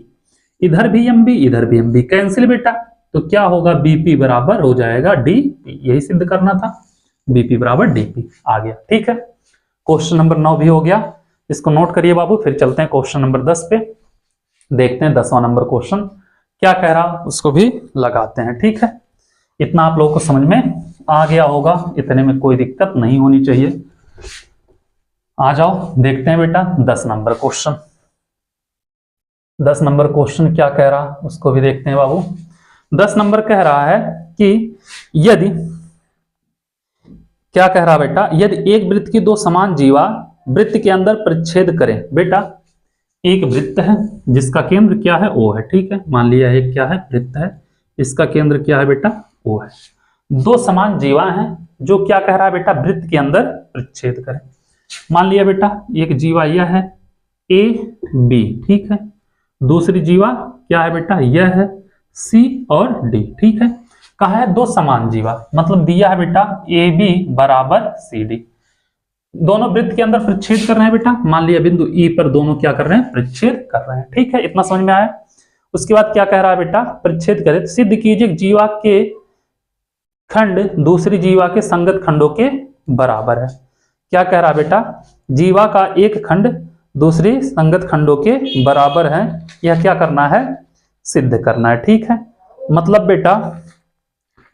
इधर भी MB इधर भी MB कैंसिल बेटा, तो क्या होगा BP बराबर हो जाएगा DP, यही सिद्ध करना था, BP बराबर DP आ गया, ठीक है। क्वेश्चन नंबर 9 भी हो गया, इसको नोट करिए बाबू। फिर चलते हैं क्वेश्चन नंबर 10 पे, देखते हैं 10वां नंबर क्वेश्चन क्या कह रहा, उसको भी लगाते हैं, ठीक है। इतना आप लोगों को समझ में आ गया होगा, इतने में कोई दिक्कत नहीं होनी चाहिए। आ जाओ देखते हैं बेटा 10 नंबर क्वेश्चन। 10 नंबर क्वेश्चन क्या कह रहा उसको भी देखते हैं बाबू। 10 नंबर कह रहा है कि यदि, क्या कह रहा बेटा, यदि एक वृत्त की दो समान जीवा वृत्त के अंदर परिच्छेद करें। बेटा एक वृत्त है जिसका केंद्र क्या है O है, ठीक है। मान लिया एक क्या है वृत्त है, इसका केंद्र क्या है बेटा O है। दो समान जीवा हैं जो क्या कह रहा है बेटा वृत्त के अंदर परिच्छेद करें। मान लिया बेटा एक जीवा यह है AB, ठीक है। दूसरी जीवा क्या है बेटा यह है C और D, ठीक है। कहा है दो समान जीवा, मतलब दिया है बेटा AB बराबर CD। दोनों वृत्त के अंदर परिच्छेद कर रहे हैं बेटा, मान लिया बिंदु E पर दोनों क्या कर रहे हैं परिच्छेद कर रहे हैं, ठीक है। इतना समझ में आया। उसके बाद क्या कह रहा है बेटा, परिच्छेद करे तो सिद्ध कीजिए जीवा के खंड दूसरी जीवा के संगत खंडों के बराबर है। क्या कह रहा है बेटा, जीवा का एक खंड दूसरी संगत खंडों के बराबर है, यह क्या करना है सिद्ध करना है, ठीक है। मतलब बेटा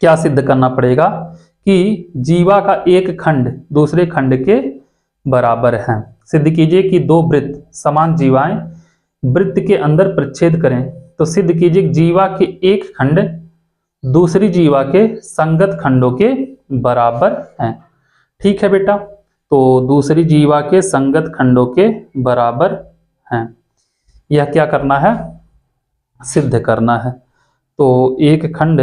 क्या सिद्ध करना पड़ेगा कि जीवा का एक खंड दूसरे खंड के बराबर है। सिद्ध कीजिए कि दो वृत्त समान जीवाएं वृत्त के अंदर परिच्छेद करें, तो सिद्ध कीजिए जीवा के एक खंड दूसरी जीवा के संगत खंडों के बराबर हैं, ठीक है बेटा। तो दूसरी जीवा के संगत खंडों के बराबर हैं, यह क्या करना है सिद्ध करना है। तो एक खंड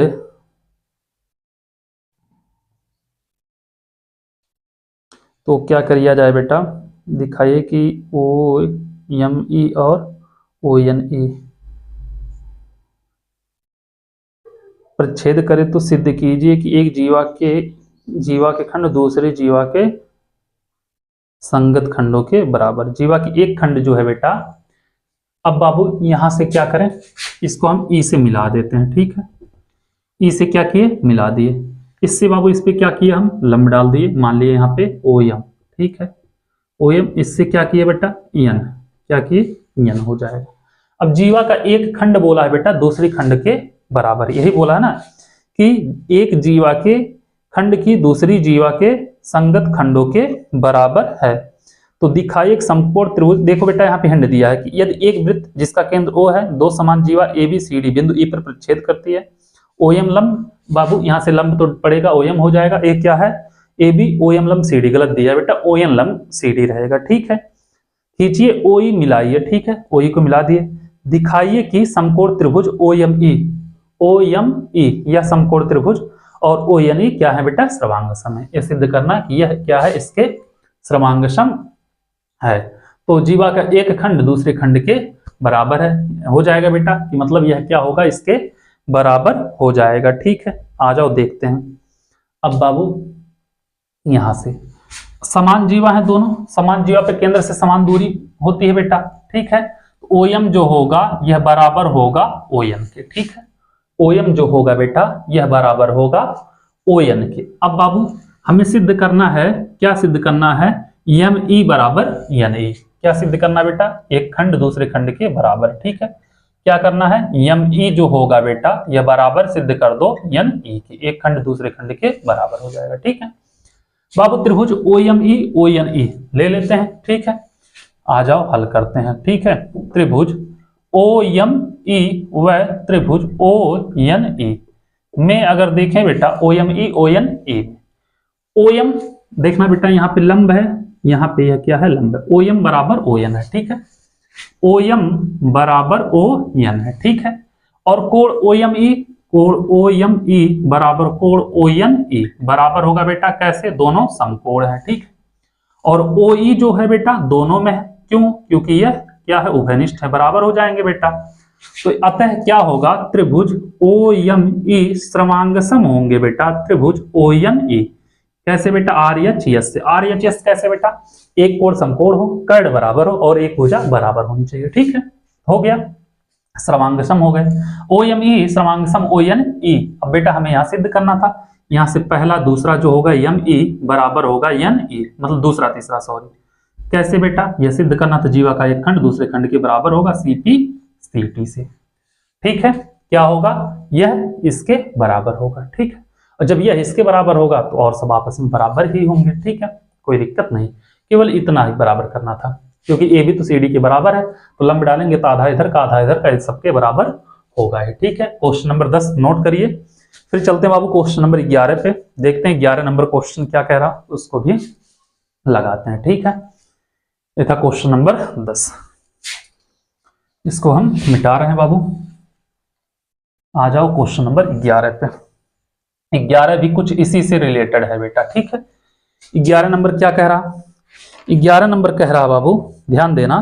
तो क्या किया जाए बेटा, दिखाइए कि OME और ONE परिच्छेद करे तो सिद्ध कीजिए कि एक जीवा के खंड दूसरे जीवा के संगत खंडों के बराबर। जीवा की एक खंड जो है बेटा, अब बाबू यहां से क्या करें, इसको हम E से मिला देते हैं, ठीक है। E से क्या किए मिला दिए, इससे बाबू इस पे क्या किया हम लंब डाल दिए, मान लिए यहाँ पे OM, ठीक है। OM इससे क्या किए बेटा N, क्या किए N हो जाएगा। अब जीवा का एक खंड बोला है बेटा दूसरी खंड के बराबर, यही बोला है ना कि एक जीवा के खंड की दूसरी जीवा के संगत खंडों के बराबर है। तो दिखाइए एक समकोण त्रिभुज। देखो बेटा यहाँ पे हिंट दिया है कि यदि एक वृत्त जिसका केंद्र O है दो समान जीवा ABCD बिंदु E पर परिच्छेद करती है। OM लंब बाबू यहाँ से लंब तो पड़ेगा OM हो जाएगा, एक क्या है AB, OM लंब CD गलत दिया है बेटा, ON लंब CD रहेगा, ठीक है। खींचिए OE मिलाइए, ठीक है, OE को मिला दिए। दिखाइए कि समकोण त्रिभुज OME यह समकोण त्रिभुज और ONE क्या है बेटा सर्वांग सम है। यह सिद्ध करना कि यह क्या है इसके सर्वांग सम है। तो जीवा का एक खंड दूसरे खंड के बराबर है, हो जाएगा बेटा कि मतलब यह क्या होगा इसके बराबर हो जाएगा, ठीक है। आ जाओ देखते हैं। अब बाबू यहां से समान जीवा है, दोनों समान जीवा पे केंद्र से समान दूरी होती है बेटा, ठीक है। OM जो होगा यह बराबर होगा ON के, ठीक है। OM जो होगा बेटा यह बराबर होगा ON के। अब बाबू हमें सिद्ध करना है, क्या सिद्ध करना है ME बराबर NE। क्या सिद्ध करना बेटा, एक खंड दूसरे खंड के बराबर, ठीक है। क्या करना है ME जो होगा बेटा यह बराबर सिद्ध कर दो NE की, एक खंड दूसरे खंड के बराबर हो जाएगा, ठीक है। बाबू त्रिभुज OME ONE ले लेते हैं, ठीक है। आ जाओ हल करते हैं, ठीक है। त्रिभुज OME व त्रिभुज ONE में अगर देखें बेटा OME ONE, OM देखना बेटा यहाँ पे लंब है, यहाँ पे यह क्या है लंब है, OM बराबर ON है, ठीक है। OM बराबर ON है, ठीक है। और कोण OME बराबर कोण ONE बराबर होगा बेटा कैसे, दोनों समकोण है, ठीक है। और OE जो है बेटा दोनों में है, क्यों, क्योंकि यह क्या है उभयनिष्ठ है, बराबर हो जाएंगे बेटा। तो अतः क्या होगा, त्रिभुज ओ एम ई सर्वांग सम होंगे बेटा, त्रिभुज ओ एम ई। कैसे बेटा, आर एच एस से। आर एच एस कैसे बेटा, एक कोण समकोण हो, कर्ण बराबर हो और एक भुजा बराबर होनी चाहिए। ठीक है, हो गया, सर्वांग सम हो गए। ओ एम ई सर्वांग सम ओ एन ई। अब बेटा हमें यहां सिद्ध करना था, यहां से पहला दूसरा जो होगा एम ई बराबर होगा एन ई, मतलब दूसरा तीसरा, सॉरी। कैसे बेटा, यह सिद्ध करना था, जीवा का एक खंड दूसरे खंड के बराबर होगा सीपी सीटी से। ठीक है, क्या होगा, यह इसके बराबर होगा। ठीक है, और जब यह इसके बराबर होगा तो और सब आपस में बराबर ही होंगे। ठीक है, कोई दिक्कत नहीं, केवल इतना ही बराबर करना था, क्योंकि ए भी तो सी डी के बराबर है, तो लंब डालेंगे तो आधा इधर का आधा इधर का, सबके बराबर होगा है। ठीक है, क्वेश्चन नंबर 10 नोट करिए। फिर चलते हैं बाबू क्वेश्चन नंबर 11 पे, देखते हैं 11 नंबर क्वेश्चन क्या कह रहा, उसको भी लगाते हैं। ठीक है, ये था क्वेश्चन नंबर 10, इसको हम मिटा रहे हैं बाबू। आ जाओ क्वेश्चन नंबर 11 पे। 11 भी कुछ इसी से रिलेटेड है बेटा। ठीक है, 11 नंबर क्या कह रहा, 11 नंबर कह रहा बाबू, ध्यान देना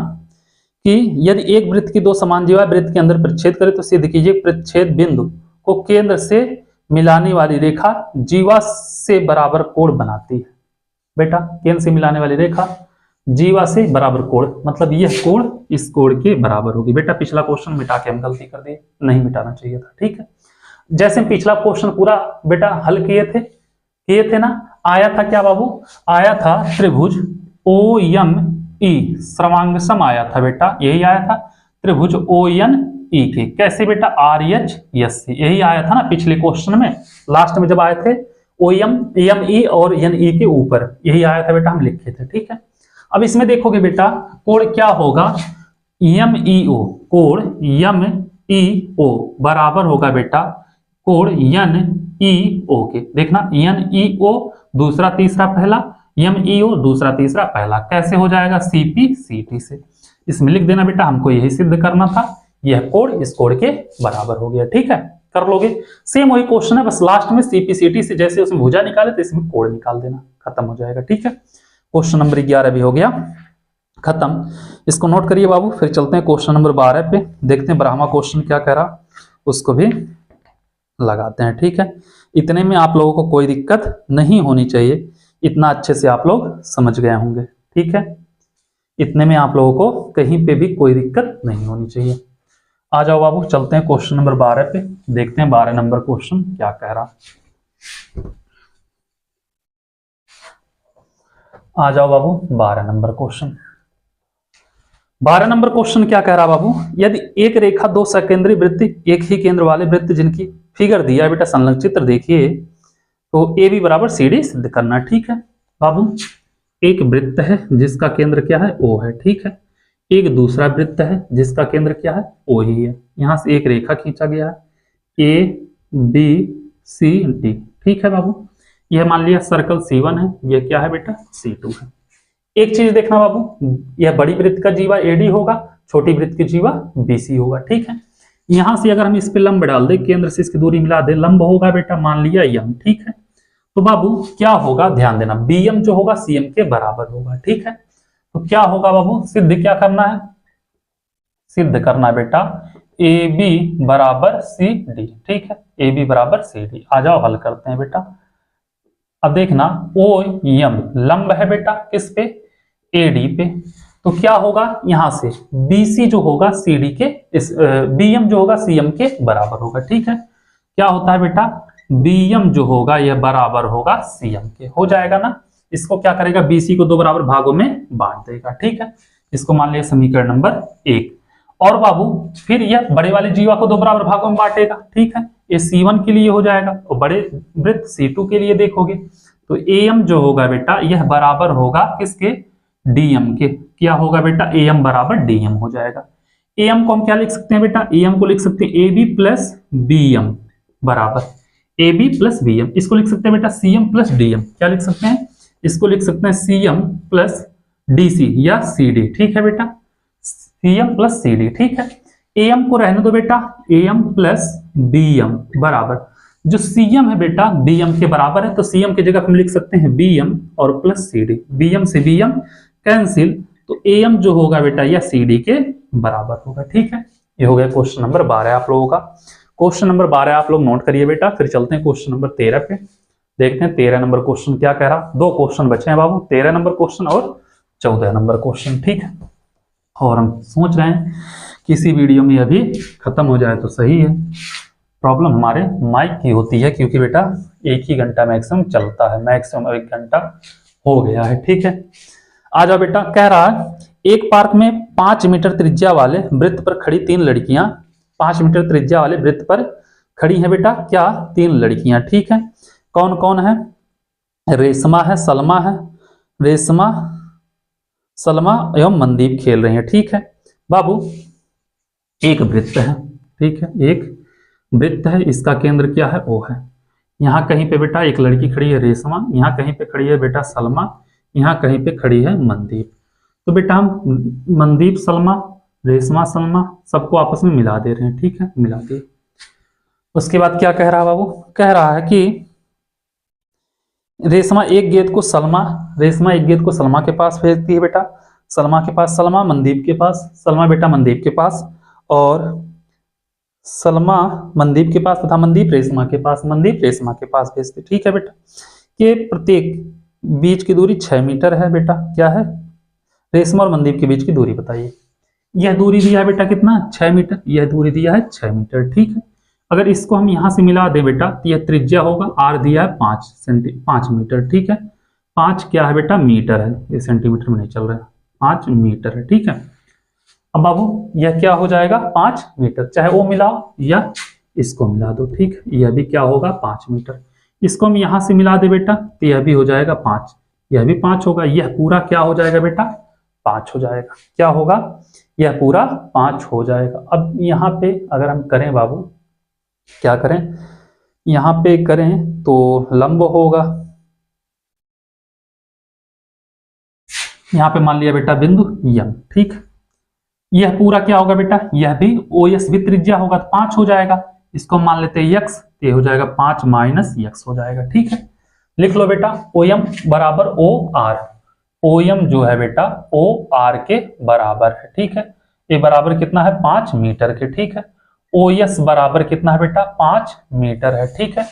कि यदि एक वृत्त की दो समान जीवा वृत्त के अंदर प्रच्छेद करे तो सिद्ध कीजिए प्रच्छेद बिंदु को केंद्र से मिलाने वाली रेखा जीवा से बराबर कोण बनाती है। बेटा केंद्र से मिलाने वाली रेखा जीवा से बराबर कोण, मतलब यह कोण इस कोण के बराबर होगी। बेटा पिछला क्वेश्चन मिटा के हम गलती कर दिए, नहीं मिटाना चाहिए था। ठीक है, जैसे पिछला क्वेश्चन पूरा बेटा हल किए थे ना, आया था क्या बाबू, आया था त्रिभुज ओ एम ई सर्वांग सम आया था बेटा, यही आया था त्रिभुज ओ एन ई के। कैसे बेटा, आर एच एस सी, यही आया था ना पिछले क्वेश्चन में, लास्ट में जब आए थे ओ एम ई और एन ई के ऊपर, यही आया था बेटा, हम लिखे थे। ठीक है, अब इसमें देखोगे बेटा कोण क्या होगा, एम ई ओ, कोण एम ई ओ बराबर होगा बेटा कोण एन ई ओ के। देखना एन ई ओ दूसरा तीसरा पहला, एम ई ओ दूसरा तीसरा पहला, कैसे हो जाएगा, सीपी सीटी से। इसमें लिख देना बेटा, हमको यही सिद्ध करना था, यह कोण इस कोण के बराबर हो गया। ठीक है, कर लोगे, सेम वही क्वेश्चन है, बस लास्ट में सीपी सीटी से जैसे उसमें भुजा निकाले तो इसमें कोण निकाल देना, खत्म हो जाएगा। ठीक है, क्वेश्चन नंबर 11 भी हो गया खत्म, इसको नोट करिए बाबू। फिर चलते हैं क्वेश्चन नंबर 12 पे, देखते हैं ब्राह्मा क्वेश्चन क्या कह रहा, उसको भी लगाते हैं। ठीक है, इतने में आप लोगों को कोई दिक्कत नहीं होनी चाहिए, इतना अच्छे से आप लोग समझ गए होंगे। ठीक है, इतने में आप लोगों को कहीं पे भी कोई दिक्कत नहीं होनी चाहिए। आ जाओ बाबू, चलते हैं क्वेश्चन नंबर 12 पे, देखते हैं 12 नंबर क्वेश्चन क्या कह रहा। आ जाओ बाबू 12 नंबर क्वेश्चन। 12 नंबर क्वेश्चन क्या कह रहा बाबू, यदि एक रेखा दो सकेंद्री वृत्त, एक ही केंद्र वाले वृत्त जिनकी फिगर दिया है बेटा, संलग्न चित्र देखिए, तो ए बी बराबर सी डी सिद्ध करना। ठीक है बाबू, एक वृत्त है जिसका केंद्र क्या है, ओ है। ठीक है, एक दूसरा वृत्त है जिसका केंद्र क्या है, ओ ही है। यहां से एक रेखा खींचा गया है, ए बी सी डी। ठीक है बाबू, यह मान लिया सर्कल C1 है, यह क्या है बेटा, C2 है। एक चीज देखना बाबू, यह बड़ी वृत्त का जीवा AD होगा, छोटी वृत्त की जीवा BC होगा। ठीक है, यहां से अगर हम इस पे लंब डाल दें, केंद्र से इसकी दूरी मिला दे, लंब होगा बेटा मान लिया यम। ठीक है, तो बाबू क्या होगा, ध्यान देना, BM जो होगा CM के बराबर होगा। ठीक है, तो क्या होगा बाबू, सिद्ध क्या करना है, सिद्ध करना है बेटा AB बराबर CD। ठीक है, AB बराबर CD। आ जाओ हल करते हैं बेटा। अब देखना OM लंब है बेटा किस पे, AD पे, तो क्या होगा, यहां से BC जो होगा CD के BM जो होगा CM के बराबर होगा। ठीक है, क्या होता है बेटा, BM जो होगा यह बराबर होगा CM के, हो जाएगा ना। इसको क्या करेगा, BC को दो बराबर भागों में बांट देगा। ठीक है, इसको मान लिया समीकरण नंबर 1। और बाबू फिर यह बड़े वाले जीवा को दो बराबर भागों में बांटेगा। ठीक है, ये C1 के लिए हो जाएगा, और बड़े वृत्त C2 के लिए देखोगे तो AM जो होगा बेटा यह बराबर होगा किसके, DM के। क्या होगा बेटा, AM बराबर DM हो जाएगा। AM को हम क्या लिख सकते हैं बेटा, AM को लिख सकते हैं AB प्लस BM बराबर AB प्लस BM। इसको लिख सकते हैं बेटा CM प्लस DM। क्या लिख सकते हैं, इसको लिख सकते हैं CM प्लस DC या CD। ठीक है बेटा, CM प्लस CD। ठीक है, AM को रहने दो बेटा, AM प्लस BM बराबर, जो CM है बेटा BM के बराबर है, तो CM की जगह हम लिख सकते हैं BM और प्लस CD। BM से BM कैंसिल, तो AM जो होगा बेटा यह CD के बराबर होगा। ठीक है, ये हो गया क्वेश्चन नंबर 12 आप लोगों का। क्वेश्चन नंबर 12 आप लोग नोट करिए बेटा। फिर चलते हैं क्वेश्चन नंबर 13 पे, देखते हैं 13 नंबर क्वेश्चन क्या कह रहा। 2 क्वेश्चन बचे हैं बाबू, 13 नंबर क्वेश्चन और 14 नंबर क्वेश्चन, ठीक है। और हम सोच रहे हैं कि इसी वीडियो में अभी खत्म हो जाए तो सही है। प्रॉब्लम हमारे माइक की होती है, क्योंकि बेटा 1 ही घंटा मैक्सिमम चलता है, मैक्सिमम 1 घंटा हो गया है, ठीक है। आ जाओ बेटा। कह रहा है एक पार्क में 5 मीटर त्रिज्या वाले वृत्त पर खड़ी 3 लड़कियां, 5 मीटर त्रिज्या वाले वृत्त पर खड़ी हैं बेटा क्या, 3 लड़कियां, ठीक है। कौन कौन है? रेशमा है, सलमा है, रेशमा, सलमा एवं मनदीप खेल रहे हैं, ठीक है। बाबू एक वृत्त है, ठीक है, एक वृत्त है, इसका केंद्र क्या है, ओ है। यहाँ कहीं पे बेटा एक लड़की खड़ी है रेशमा, यहाँ कहीं पे खड़ी है बेटा सलमा, यहाँ कहीं पे खड़ी है मनदीप। तो बेटा हम मनदीप सलमा, रेशमा सलमा सबको आपस में मिला दे रहे हैं, ठीक है, मिला दिए। उसके बाद क्या कह रहा है बाबू? कह रहा है कि रेशमा एक गेंद को सलमा के पास भेजती है बेटा, सलमा के पास सलमा, मनदीप के पास सलमा बेटा मनदीप के पास, और सलमा मनदीप के पास तथा मनदीप रेशमा के पास भेजते, ठीक है बेटा। के प्रत्येक बीच की दूरी 6 मीटर है बेटा, क्या है, रेशमा और मनदीप के बीच की दूरी बताइए। यह दूरी दिया है बेटा कितना, 6 मीटर, यह दूरी दिया है 6 मीटर, ठीक है। अगर इसको हम यहां से मिला दें बेटा तो यह त्रिज्या होगा, आर दिया है 5 मीटर, ठीक है। 5 क्या है बेटा, मीटर है, ये सेंटीमीटर में नहीं चल रहा है, 5 मीटर है, ठीक है। अब बाबू यह क्या हो जाएगा, 5 मीटर, चाहे वो मिलाओ या इसको मिला दो, ठीक है। यह भी क्या होगा, 5 मीटर। इसको हम यहां से मिला दे बेटा तो यह भी हो जाएगा 5, यह भी 5 होगा, यह पूरा क्या हो जाएगा बेटा, 5 हो जाएगा। क्या होगा, यह पूरा 5 हो जाएगा। अब यहाँ पे अगर हम करें बाबू, क्या करें, यहां पे करें तो लंब होगा, यहां पे मान लिया बेटा बिंदु यम, ठीक। यह पूरा क्या होगा बेटा, यह भी OS भी त्रिज्या होगा तो 5 हो जाएगा। इसको मान लेते हैं x, तो हो जाएगा 5 माइनस x हो जाएगा, ठीक है। लिख लो बेटा OM बराबर OR, OM जो है बेटा OR के बराबर है, ठीक है। ये बराबर कितना है, 5 मीटर के, ठीक है। OS बराबर कितना है बेटा, 5 मीटर है, ठीक है।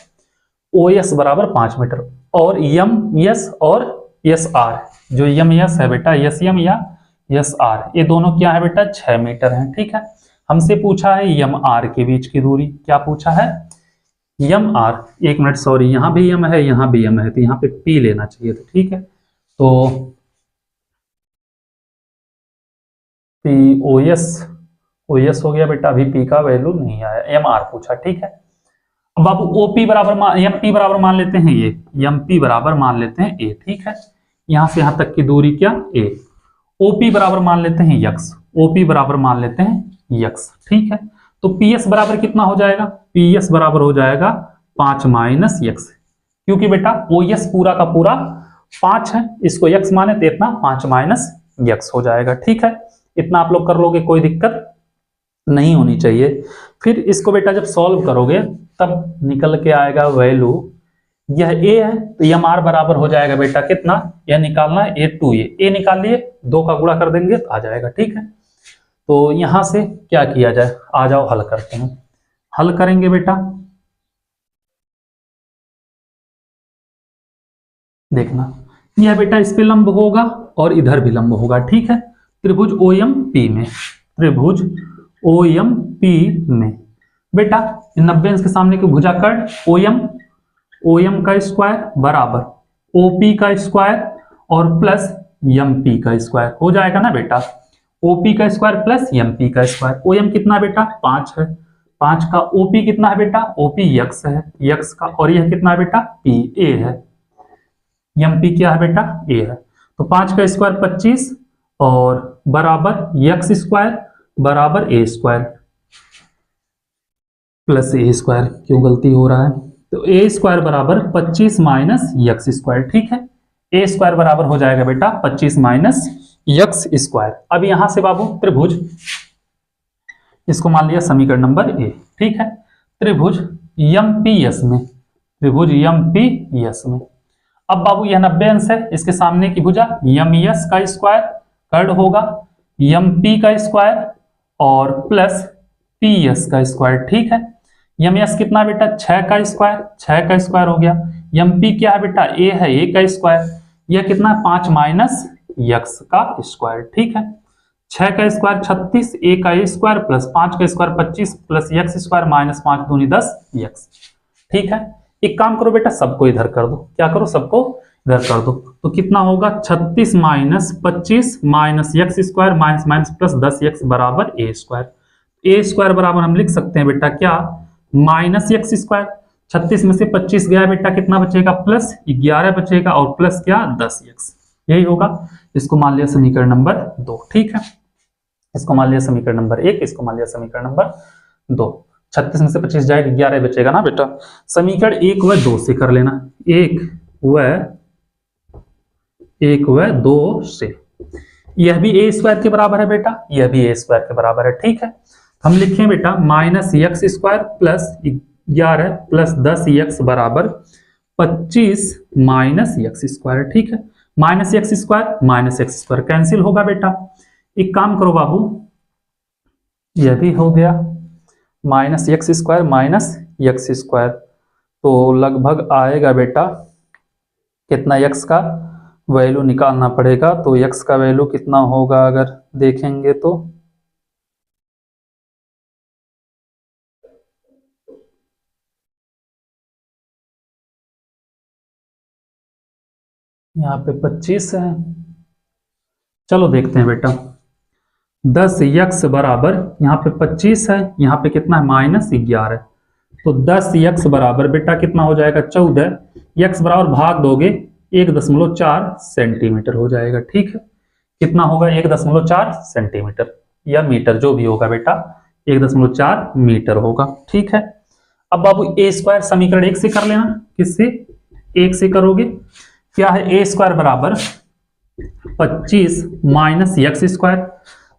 OS बराबर 5 मीटर, और MS और SR, जो MS है बेटा, SM या SR, ये दोनों क्या है बेटा, 6 मीटर है, ठीक है। हमसे पूछा है MR के बीच की दूरी, क्या पूछा है, MR, 1 मिनट सॉरी, यहाँ भी M है, यहाँ भी M है, तो यहाँ पे P लेना चाहिए था, ठीक है। तो P OS हो गया बेटा, अभी P का वैल्यू नहीं आया, MR पूछा, ठीक है। अब बाबू OP बराबर MP बराबर मान लेते हैं, ये MP बराबर मान लेते हैं A, ठीक है। यहां से यहां तक की दूरी क्या, A। OP बराबर मान लेते हैं x, OP बराबर मान लेते हैं x, ठीक है। तो PS बराबर कितना हो जाएगा, PS बराबर हो जाएगा 5 माइनस x, क्योंकि बेटा OS पूरा का पूरा 5 है, इसको x माने तो इतना 5 माइनस x हो जाएगा, ठीक है। इतना आप लोग कर लोगे, कोई दिक्कत नहीं होनी चाहिए। फिर इसको बेटा जब सॉल्व करोगे तब निकल के आएगा वैल्यू, यह a है तो MR बराबर हो जाएगा बेटा कितना, यह निकालना है A निकाल लिए, 2 का गुणा कर देंगे तो आ जाएगा, ठीक है। तो यहां से क्या किया जाए, आ जाओ हल करते हैं। हल करेंगे बेटा, देखना यह बेटा इस पे लंब होगा और इधर भी लंब होगा, ठीक है। त्रिभुज OMP में, त्रिभुज OMP में बेटा 90 अंश के सामने की भुजाकर्ण OM का स्क्वायर बराबर OP का स्क्वायर और प्लस MP का स्क्वायर हो जाएगा ना बेटा। OP का स्क्वायर प्लस MP का स्क्वायर। OM कितना बेटा, 5 है, 5 का OP कितना है बेटा, OP x है, x का, और यह कितना है बेटा, P A है, MP क्या है बेटा, A है। तो 5 का स्क्वायर 25 और बराबर x स्क्वायर बराबर A square plus A square, क्यों गलती हो रहा है, तो A स्क्वायर बराबर 25 माइनस x स्क्वायर, ठीक है। A स्क्वायर बराबर हो जाएगा बेटा 25 माइनस x स्क्वायर। अब यहां से बाबू त्रिभुज, इसको मान लिया समीकरण नंबर A, ठीक है। त्रिभुज MPS में, त्रिभुज MPS में अब बाबू यह 90 अंश है, इसके सामने की भुजा MS का स्क्वायर कर्ण होगा MP का स्क्वायर और प्लस पी एस का स्क्वायर, ठीक है। एम एस कितना बेटा 6 का स्क्वायर, 6 का स्क्वायर हो गया। एम पी क्या है बेटा ए है, ए का स्क्वायर, यह कितना 5 माइनस यक्स का स्क्वायर, ठीक है। 6 का स्क्वायर 36, ए का स्क्वायर प्लस 5 का square 25 plus x square minus 5 दूनी 10 यक्स, ठीक है। एक काम करो बेटा, सबको इधर कर दो, क्या करो सबको इधर कर दो, तो कितना होगा 36 minus 25 minus x square minus minus plus 10 x बराबर ए स्क्वायर। ए स्क्वायर बराबर हम लिख सकते हैं बेटा क्या, माइनस यक्स स्क्वायर, 36 में से 25 गया बेटा कितना बचेगा प्लस 11 बचेगा और प्लस क्या 10 यक्स, यही होगा। इसको मान लिया समीकरण नंबर 2, ठीक है। इसको मान लिया समीकरण नंबर 1, इसको मान लिया समीकरण नंबर 2। 36 में से 25 जाएगा 11 बचेगा ना बेटा। समीकरण 1 व 2 से कर लेना, 1 व 2 से। यह भी ए स्क्वायर के बराबर है बेटा, यह भी ए स्क्वायर के बराबर है, ठीक है। हम लिखें बेटा minus x square plus 11 plus 10 x बराबर 25 माइनस यक्स स्क्वायर, ठीक है। माइनस यक्स स्क्वायर कैंसिल होगा बेटा। एक काम करो बाबू, यह भी हो गया माइनस यक्स स्क्वायर, तो लगभग आएगा बेटा कितना, यक्स का वैल्यू निकालना पड़ेगा, तो यक्स का वैल्यू कितना होगा अगर देखेंगे तो यहाँ पे 25 है। चलो देखते हैं बेटा, 10 यक्स बराबर यहाँ पे 25 है, यहाँ पे कितना है माइनस 11, तो 10 यक्स बराबर बेटा कितना हो जाएगा 14, यक्स बराबर भाग दोगे 1.4 सेंटीमीटर हो जाएगा, ठीक है। कितना होगा 1.4 सेंटीमीटर या मीटर जो भी होगा बेटा 1.4 मीटर होगा, ठीक है। अब बाबू ए स्क्वायर समीकरण 1 से कर लेना, किससे 1 से करोगे, क्या है ए स्क्वायर बराबर 25 माइनस यक्स स्क्वायर,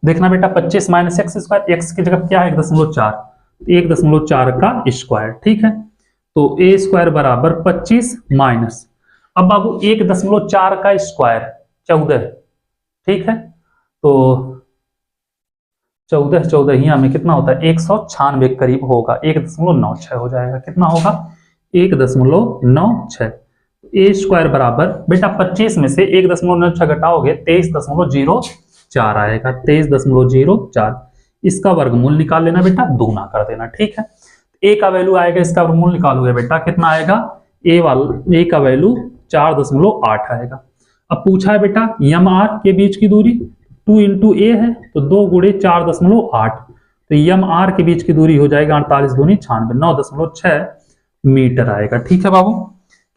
देखना बेटा 25 माइनस एक्स स्क्वायर, एक्स की जगह क्या है 1.4, 1.4 का स्क्वायर, ठीक है। तो ए स्क्वायर बराबर 25 माइनस, अब बाबू 1.4 का स्क्वायर 14, ठीक है। तो 14 यहाँ में कितना होता है 196 करीब होगा, 1.96 हो जाएगा, कितना होगा 1.96। ए स्क्वायर बराबर बेटा 25 में से 1.96 घटाओगे 23.04 आएगा, 23.04। इसका वर्गमूल निकाल लेना बेटा, दूना कर देना, ठीक है। ए का वैल्यू आएगा, इसका वर्गमूल निकालोगे बेटा कितना आएगा, ए का वैल्यू 4.8 आएगा। अब पूछा है बेटा यम आर के बीच की दूरी 2 इंटू ए है, तो 2 गुणे 4.8, तो यम आर के बीच की दूरी हो जाएगा 48 दूनी 96, 9.6 मीटर आएगा, ठीक है बाबू।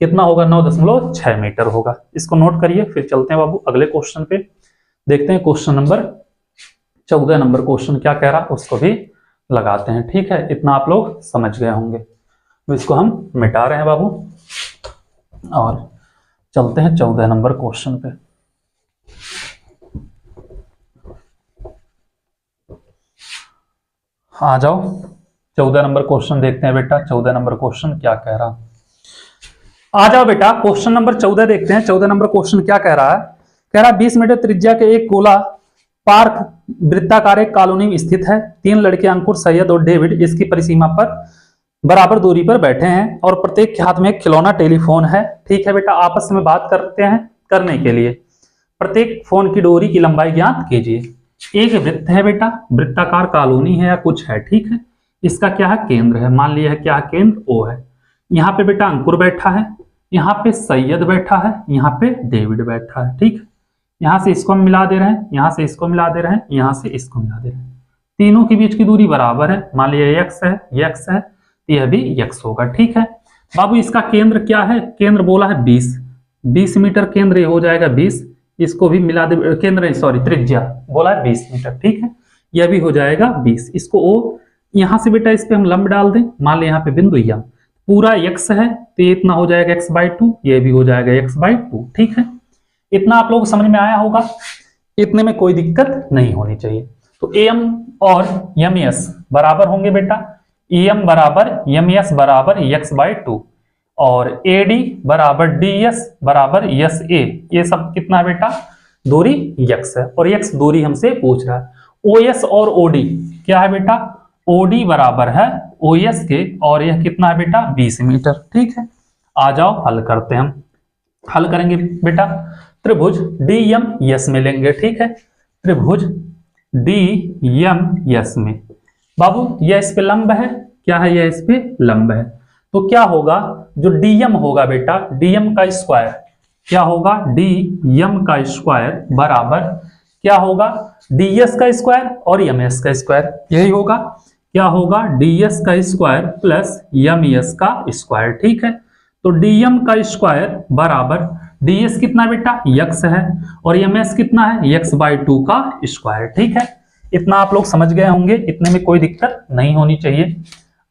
कितना होगा 9.6 मीटर होगा। इसको नोट करिए, फिर चलते हैं बाबू अगले क्वेश्चन पे, देखते हैं क्वेश्चन नंबर 14 नंबर क्वेश्चन क्या कह रहा है उसको भी लगाते हैं, ठीक है। इतना आप लोग समझ गए होंगे, तो इसको हम मिटा रहे हैं बाबू और चलते हैं 14 नंबर क्वेश्चन पे। आ जाओ 14 नंबर क्वेश्चन देखते हैं बेटा, 14 नंबर क्वेश्चन क्या कह रहा, आ जाओ बेटा क्वेश्चन नंबर 14 देखते हैं। 14 नंबर क्वेश्चन क्या कह रहा है, कह रहा 20 मीटर त्रिज्या के एक गोला पार्क वृत्ताकार एक कॉलोनी में स्थित है। 3 लड़के अंकुर, सैयद और डेविड इसकी परिसीमा पर बराबर दूरी पर बैठे हैं और प्रत्येक के हाथ में एक खिलौना टेलीफोन है, ठीक है बेटा। आपस में बात करते हैं, करने के लिए प्रत्येक फोन की डोरी की लंबाई ज्ञात कीजिए। एक वृत्त है बेटा, वृत्ताकार कॉलोनी है या कुछ है, ठीक है। इसका क्या है केंद्र है, मान लिया है क्या केंद्र ओ है। यहाँ पे बेटा अंकुर बैठा है, यहाँ पे सैयद बैठा है, यहाँ पे डेविड बैठा है, ठीक है। यहाँ से इसको हम मिला दे रहे हैं, यहाँ से इसको मिला दे रहे हैं, यहाँ से इसको मिला दे रहे हैं। तीनों के बीच की दूरी बराबर है, मान लिया x है, यह भी x होगा, ठीक है। बाबू इसका केंद्र क्या है, केंद्र बोला है 20 मीटर केंद्र हो जाएगा 20, इसको भी मिला दे, केंद्र सॉरी त्रिज्या बोला है 20 मीटर, ठीक है। यह भी हो जाएगा 20, इसको ओ यहाँ से बेटा इस पे हम लंब डाल दें, मान लिया यहाँ पे बिंदु यम, पूरा x है तो ये इतना हो जाएगा x/2, ये भी हो जाएगा x/2, ठीक है। इतना आप लोग समझ में आया होगा, इतने में कोई दिक्कत नहीं होनी चाहिए। तो am और ms बराबर होंगे बेटा, em बराबर ms बराबर x/2 और ad बराबर ds बराबर sa, ये सब कितना है बेटा दूरी x है और x दूरी हमसे पूछ रहा है। os और od क्या है बेटा, OD बराबर है OS के, और यह कितना है बेटा 20 मीटर। ठीक है, आ जाओ हल करते हैं हम। हल करेंगे बेटा, त्रिभुज DMS में लेंगे। ठीक है, त्रिभुज DMS में बाबू यह इस पे लंब है, क्या है, यह इस पे लंब है। तो क्या होगा, जो DM होगा बेटा, DM का स्क्वायर क्या होगा, DM का स्क्वायर बराबर क्या होगा, DS का स्क्वायर और MS का स्क्वायर, यही होगा। क्या होगा, DS का स्क्वायर प्लस MS का स्क्वायर। ठीक है, तो DM का स्क्वायर बराबर DS कितना बेटा x है, और MS कितना है x/2 का स्क्वायर। ठीक है, इतना आप लोग समझ गए होंगे, इतने में कोई दिक्कत नहीं होनी चाहिए।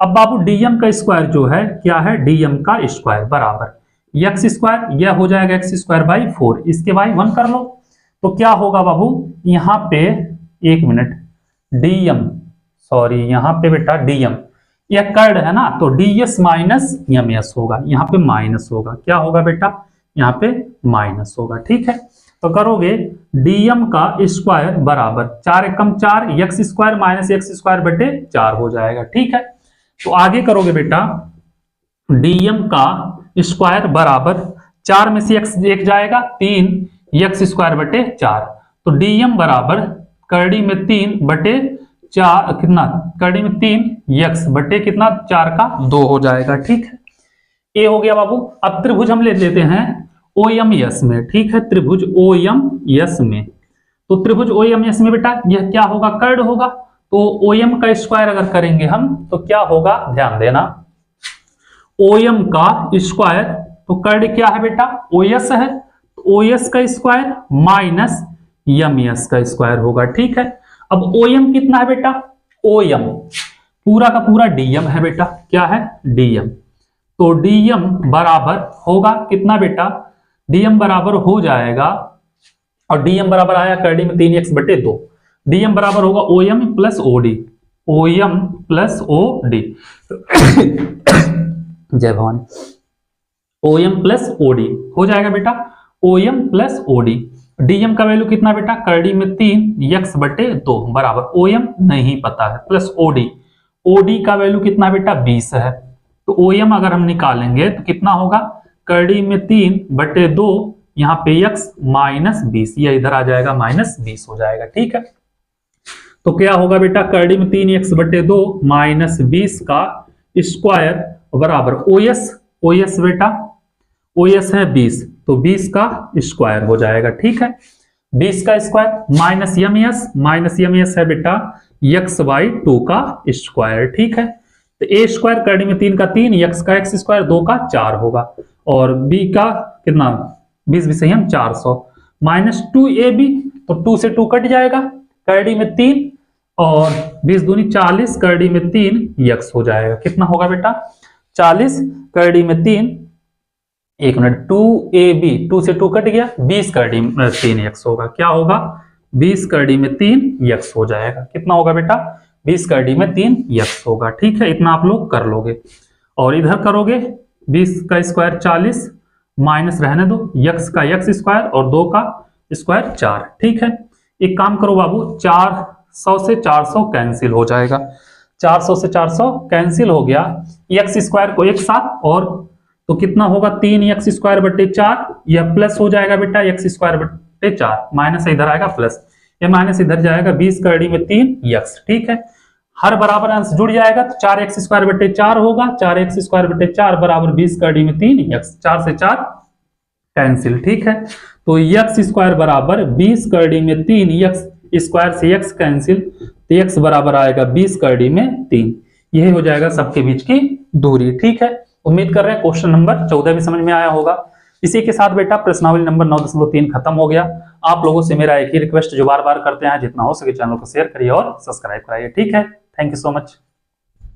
अब बाबू DM का स्क्वायर जो है क्या है, DM का स्क्वायर बराबर x स्क्वायर, यह हो जाएगा x²/4, इसके बाई 1 कर लो। तो क्या होगा बाबू, यहाँ पे 1 मिनट, यहाँ पे बेटा DM यह कर्ड है ना, तो DS माइनस MS होगा, यहाँ पे माइनस होगा, क्या होगा बेटा, यहाँ पे माइनस होगा। ठीक है, तो करोगे DM का स्क्वायर बराबर 4 एकम 4, x² माइनस x²/4 हो जाएगा। ठीक है, तो आगे करोगे बेटा, DM का स्क्वायर बराबर 4 में से x एक जाएगा 3, x²/4, तो DM बराबर करड़ी में 3/4 कितना, करड़ी में 3 x बटे कितना 4 का 2 हो जाएगा। ठीक है, ए हो गया बाबू। अब त्रिभुज हम ले लेते हैं OMS में। ठीक है, त्रिभुज OMS में, तो त्रिभुज OMS में बेटा यह क्या होगा, कर्ड होगा। तो OM का स्क्वायर अगर करेंगे हम तो क्या होगा, ध्यान देना, OM का स्क्वायर, तो कर्ड क्या है बेटा OS है, तो OS का स्क्वायर माइनस MS का स्क्वायर होगा। ठीक है, अब OM कितना है बेटा, OM पूरा का पूरा DM है बेटा, क्या है DM, तो DM बराबर होगा कितना बेटा, DM बराबर हो जाएगा, और DM बराबर आया करड़ी में 3x/2, DM बराबर होगा OM plus OD, OM plus OD जय भवानी, OM प्लस OD हो जाएगा बेटा, OM प्लस OD। DM का वैल्यू कितना बेटा, करड़ी में 3x/2 बराबर OM नहीं पता है, प्लस OD, OD का वैल्यू कितना बेटा 20 है, तो OM अगर हम निकालेंगे तो कितना होगा, करड़ी में 3/2, यहाँ पे x माइनस 20, यह इधर आ जाएगा माइनस 20 हो जाएगा। ठीक है, तो क्या होगा बेटा, करड़ी में 3x/2 माइनस 20 का स्क्वायर बराबर OS बेटा, OS है 20, तो 20 का स्क्वायर हो जाएगा। ठीक है, 20 का स्क्वायर माइनस MS है बेटा x/2 का स्क्वायर। ठीक है, तो A² करड़ी में 3 का 3, x का x² 2 का 4 होगा, और B का कितना 20 भी सही हम 400 माइनस 2AB, तो 2 से 2 कट जाएगा, करड़ी में 3 और 20 दूनी 40, करड़ी में 3 x हो जाएगा, कितना होगा बेटा 40 करड़ी में 3, 1 मिनट, 2AB 2 से 2 कट गया, 20 करड़ी में 3x होगा, क्या होगा 20 करड़ी में 3x हो जाएगा, कितना होगा बेटा 20 करड़ी में 3x होगा। ठीक है, इतना आप लोग कर लोगे, और इधर करोगे 20 का स्क्वायर 40 माइनस रहने दो x का x² और 2 का स्क्वायर 4। ठीक है, एक काम करो बाबू, 400 से 400 कैंसिल हो जाएगा, 400 से 400 कैंसिल हो गया, x² को एक साथ, और तो कितना होगा 3x²/4, यह प्लस हो जाएगा बेटा x²/4, माइनस इधर आएगा प्लस, ये माइनस इधर जाएगा, 20 करड़ी में 3x। ठीक है, हर बराबर अंश जुड़ जाएगा, तो 4x²/4 होगा, 4x²/4 बराबर 20 करड़ी में 3x, 4 से 4 कैंसिल। ठीक है, तो x² बराबर 20 करड़ी में 3x, स्क्वायर से x कैंसिल, तो x बराबर आएगा 20 करड़ी में 3, यही हो जाएगा सबके बीच की दूरी। ठीक है, उम्मीद कर रहे हैं क्वेश्चन नंबर 14 भी समझ में आया होगा। इसी के साथ बेटा प्रश्नावली नंबर 9.3 खत्म हो गया। आप लोगों से मेरा एक ही रिक्वेस्ट जो बार बार करते हैं, जितना हो सके चैनल को शेयर करिए और सब्सक्राइब कराइए। ठीक है, थैंक यू सो मच।